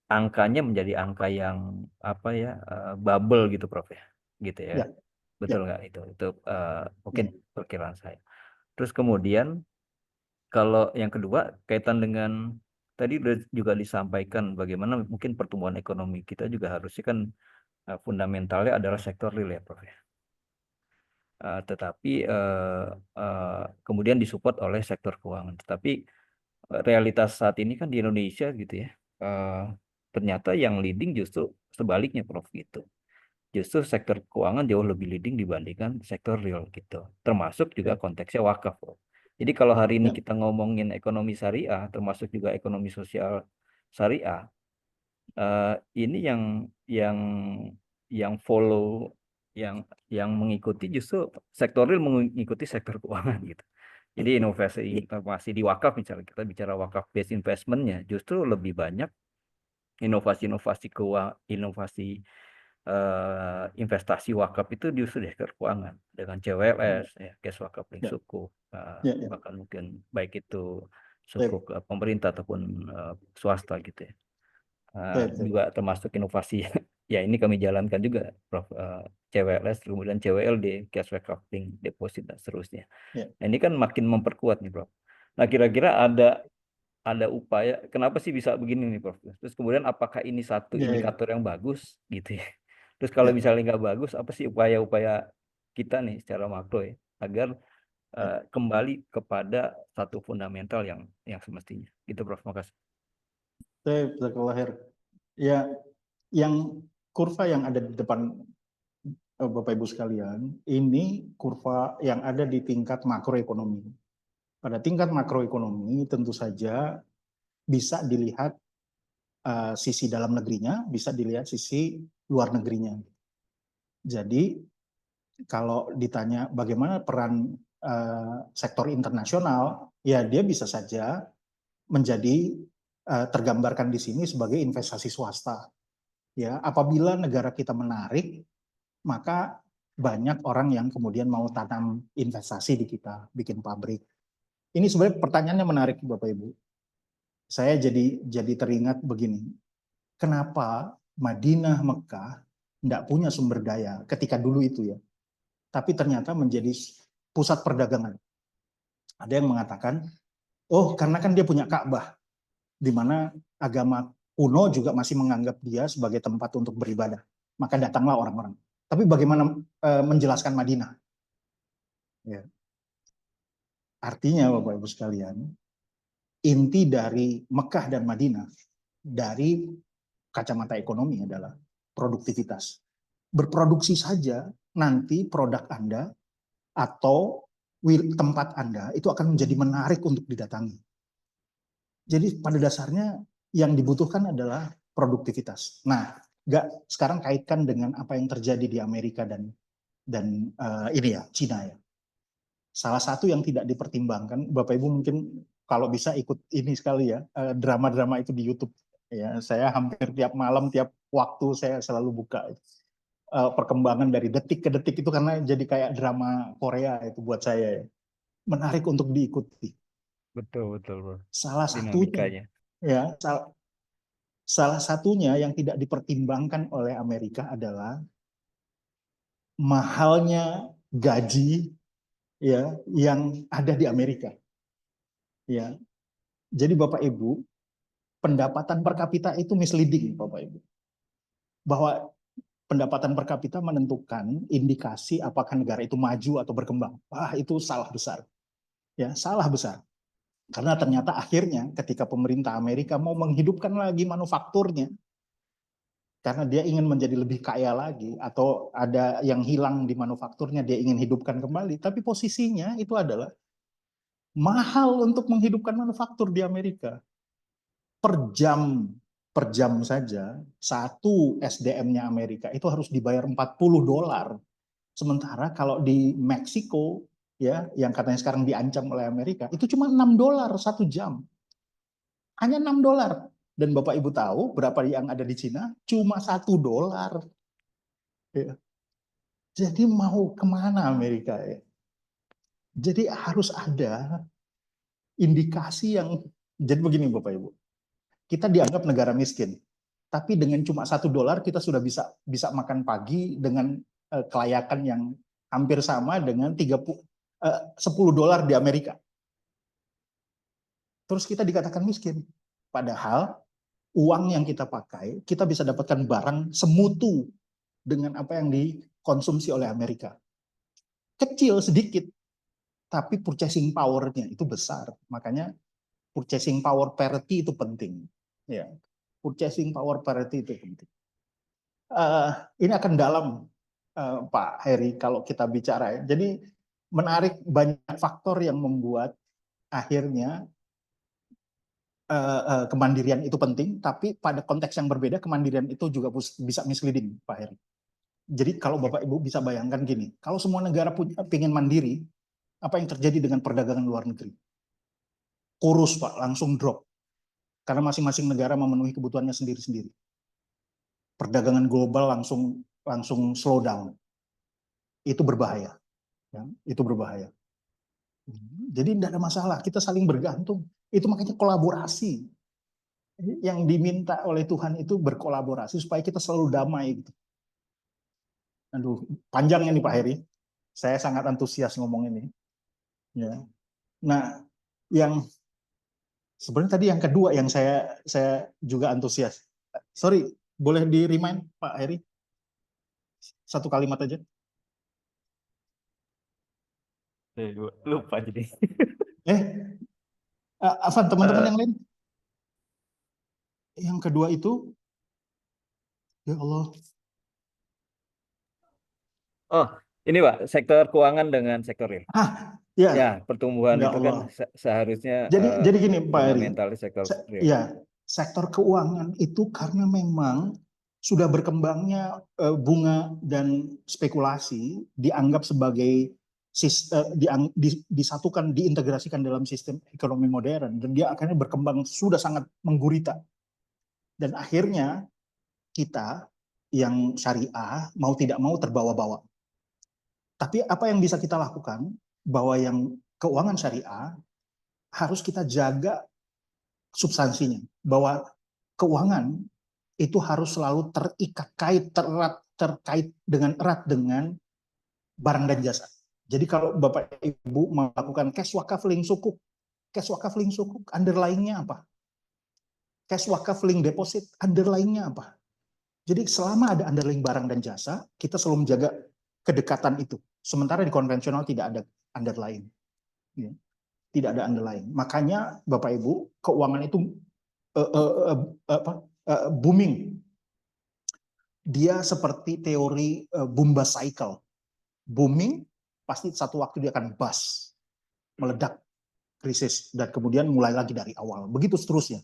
angkanya menjadi angka yang bubble gitu Prof ya, gitu ya. Betul nggak itu mungkin perkiraan saya. Terus kemudian kalau yang kedua kaitan dengan tadi juga disampaikan bagaimana mungkin pertumbuhan ekonomi kita juga harusnya kan fundamentalnya adalah sektor real ya Prof ya. Tetapi kemudian disupport oleh sektor keuangan. Tetapi realitas saat ini kan di Indonesia gitu ya, ternyata yang leading justru sebaliknya Prof gitu. Justru sektor keuangan jauh lebih leading dibandingkan sektor real gitu. Termasuk juga konteksnya wakaf Prof. Jadi kalau hari ini Ya. kita ngomongin ekonomi syariah, termasuk juga ekonomi sosial syariah, ini yang follow, yang mengikuti justru sektor real mengikuti sektor keuangan gitu. Jadi inovasi di wakaf, misalnya kita bicara wakaf based investmentnya, justru lebih banyak inovasi investasi wakaf itu justru di sektor keuangan dengan CWLS, ya, cash wakaf link Ya. sukuk, Ya, ya. bahkan mungkin baik itu Baik. sukuk pemerintah ataupun swasta gitu ya. Baik, baik. Juga termasuk inovasi ya ini kami jalankan juga, Prof. CWLS, kemudian CWLD, cash wakaf link deposit dan seterusnya. Ya. Nah, ini kan makin memperkuat nih, Prof. Nah, kira-kira ada upaya, kenapa sih bisa begini nih, Prof? Terus kemudian apakah ini satu Ya, ya. indikator yang bagus gitu ya? Terus kalau Ya. misalnya nggak bagus, apa sih upaya-upaya kita nih secara makro ya, agar kembali kepada satu fundamental yang semestinya. Gitu, Prof. Makasih. Baik, jazakallah khair. Ya, yang kurva yang ada di depan Bapak Ibu sekalian, ini kurva yang ada di tingkat makroekonomi. Pada tingkat makroekonomi tentu saja bisa dilihat sisi dalam negerinya, bisa dilihat sisi luar negerinya. Jadi kalau ditanya bagaimana peran sektor internasional, ya dia bisa saja menjadi tergambarkan di sini sebagai investasi swasta. Ya, apabila negara kita menarik, maka banyak orang yang kemudian mau tanam investasi di kita, bikin pabrik. Ini sebenarnya pertanyaannya menarik, Bapak Ibu. Saya jadi teringat begini, kenapa Madinah, Mekah tidak punya sumber daya ketika dulu itu ya, tapi ternyata menjadi pusat perdagangan. Ada yang mengatakan, oh karena kan dia punya Ka'bah, di mana agama kuno juga masih menganggap dia sebagai tempat untuk beribadah. Maka datanglah orang-orang. Tapi bagaimana menjelaskan Madinah? Ya. Artinya Bapak Ibu sekalian, inti dari Mekah dan Madinah dari kacamata ekonomi adalah produktivitas. Berproduksi saja nanti produk Anda atau tempat Anda itu akan menjadi menarik untuk didatangi. Jadi pada dasarnya yang dibutuhkan adalah produktivitas. Nah, sekarang kaitkan dengan apa yang terjadi di Amerika dan ini ya, Cina ya. Salah satu yang tidak dipertimbangkan, Bapak Ibu mungkin kalau bisa ikut ini sekali ya, drama-drama itu di YouTube. Ya, saya hampir tiap malam, tiap waktu saya selalu buka perkembangan dari detik ke detik itu karena jadi kayak drama Korea itu buat saya ya. Menarik untuk diikuti. Betul, Bro. Salah satunya, Dinamikanya. ya, salah satunya yang tidak dipertimbangkan oleh Amerika adalah mahalnya gaji ya yang ada di Amerika. Ya. Jadi Bapak Ibu, pendapatan per kapita itu misleading Bapak Ibu. Bahwa pendapatan per kapita menentukan indikasi apakah negara itu maju atau berkembang. Wah, itu salah besar. Ya, salah besar. Karena ternyata akhirnya ketika pemerintah Amerika mau menghidupkan lagi manufakturnya, karena dia ingin menjadi lebih kaya lagi, atau ada yang hilang di manufakturnya, dia ingin hidupkan kembali. Tapi posisinya itu adalah mahal untuk menghidupkan manufaktur di Amerika. Per jam saja, satu SDM-nya Amerika itu harus dibayar $40. Sementara kalau di Meksiko, ya, yang katanya sekarang diancam oleh Amerika, itu cuma $6 1 jam. Hanya $6. Dan Bapak Ibu tahu berapa yang ada di Cina? Cuma $1. Ya. Jadi mau kemana Amerika ya? Jadi harus ada indikasi yang, jadi begini Bapak Ibu, kita dianggap negara miskin, tapi dengan cuma $1 kita sudah bisa makan pagi dengan kelayakan yang hampir sama dengan $10 di Amerika. Terus kita dikatakan miskin, padahal uang yang kita pakai, kita bisa dapatkan barang semutu dengan apa yang dikonsumsi oleh Amerika. Kecil sedikit, tapi purchasing power-nya itu besar. Makanya purchasing power parity itu penting. Ya, purchasing power parity itu penting. Ini akan dalam, Pak Heri, kalau kita bicara. Ya. Jadi menarik, banyak faktor yang membuat akhirnya kemandirian itu penting, tapi pada konteks yang berbeda kemandirian itu juga bisa misleading, Pak Heri. Jadi kalau Bapak Ibu bisa bayangkan gini, kalau semua negara ingin mandiri, apa yang terjadi dengan perdagangan luar negeri? Kurus, Pak, langsung drop. Karena masing-masing negara memenuhi kebutuhannya sendiri-sendiri. Perdagangan global langsung slow down. Itu berbahaya. Ya, itu berbahaya. Jadi tidak ada masalah, kita saling bergantung. Itu makanya kolaborasi. Yang diminta oleh Tuhan itu berkolaborasi supaya kita selalu damai. Gitu. Aduh, panjang ini Pak Heri. Saya sangat antusias ngomong ini. Ya. Nah, yang sebenarnya tadi yang kedua yang saya juga antusias. Sorry, boleh di-remind Pak Heri? Satu kalimat aja. Lupa jadi. Afan, teman-teman yang lain? Yang kedua itu, ya Allah. Oh, ini Pak, sektor keuangan dengan sektor real. Ya. Ya, pertumbuhan Ya itu Allah. kan seharusnya Jadi gini Pak Heri. fundamental sektor real. Ya, sektor keuangan itu karena memang sudah berkembangnya bunga dan spekulasi dianggap sebagai disatukan, diintegrasikan dalam sistem ekonomi modern, dan dia akhirnya berkembang sudah sangat menggurita. Dan akhirnya kita yang syariah mau tidak mau terbawa-bawa. Tapi apa yang bisa kita lakukan, bahwa yang keuangan syariah harus kita jaga substansinya, bahwa keuangan itu harus selalu terkait dengan erat dengan barang dan jasa. Jadi kalau Bapak Ibu melakukan cash wakaf link sukuk, underlying-nya apa? Cash wakaf link deposit, underlying-nya apa? Jadi selama ada underlying barang dan jasa, kita selalu menjaga kedekatan itu. Sementara di konvensional tidak ada underlying. Ya. Tidak ada underlying. Makanya Bapak Ibu, keuangan itu booming. Dia seperti teori boom-bust cycle. Booming, pasti satu waktu dia akan bust, meledak, krisis, dan kemudian mulai lagi dari awal. Begitu seterusnya.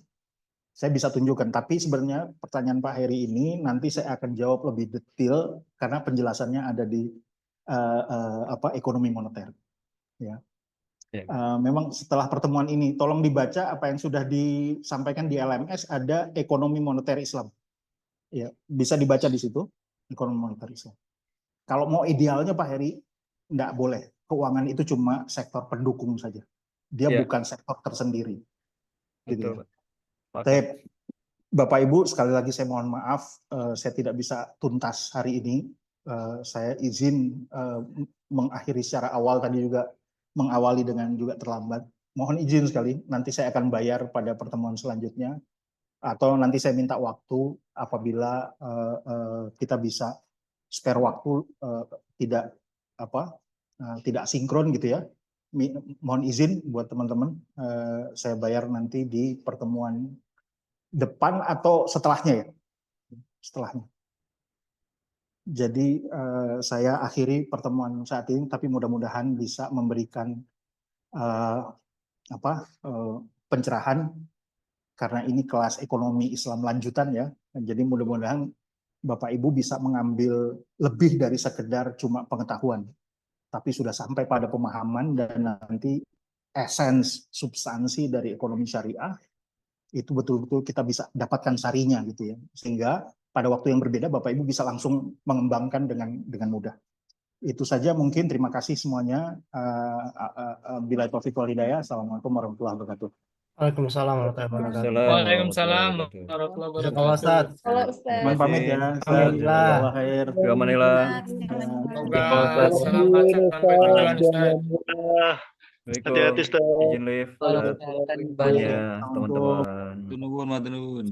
Saya bisa tunjukkan, tapi sebenarnya pertanyaan Pak Heri ini nanti saya akan jawab lebih detail karena penjelasannya ada di ekonomi moneter. Ya. Memang setelah pertemuan ini, tolong dibaca apa yang sudah disampaikan di LMS, ada ekonomi moneter Islam. Ya, bisa dibaca di situ, ekonomi moneter Islam. Kalau mau idealnya Pak Heri, enggak boleh. Keuangan itu cuma sektor pendukung saja. Dia bukan sektor tersendiri. Gitu ya. Bapak Ibu, sekali lagi saya mohon maaf, saya tidak bisa tuntas hari ini. Saya izin mengakhiri secara awal, tadi juga mengawali dengan juga terlambat. Mohon izin sekali, nanti saya akan bayar pada pertemuan selanjutnya. Atau nanti saya minta waktu apabila kita bisa spare waktu tidak sinkron gitu ya. Mohon izin buat teman-teman, saya bayar nanti di pertemuan depan atau setelahnya ya. Setelahnya. Jadi saya akhiri pertemuan saat ini, tapi mudah-mudahan bisa memberikan pencerahan karena ini kelas ekonomi Islam lanjutan ya. Jadi mudah-mudahan Bapak Ibu bisa mengambil lebih dari sekedar cuma pengetahuan, tapi sudah sampai pada pemahaman dan nanti substansi dari ekonomi syariah itu betul-betul kita bisa dapatkan sarinya gitu ya, sehingga pada waktu yang berbeda Bapak Ibu bisa langsung mengembangkan dengan mudah. Itu saja mungkin, terima kasih semuanya. Billahi taufiq wal hidayah. Assalamualaikum warahmatullahi wabarakatuh. Waalaikumsalam warahmatullahi wabarakatuh. Waalaikumsalam warahmatullahi wabarakatuh. Halo Ustaz. Mohon pamit ya. Alhamdulillah. Jazakallah khair. Alhamdulillah. Semoga selamat sampai tujuan Ustaz. Hati-hati Ustaz. Izin live. Ya, teman-teman. Matur nuwun.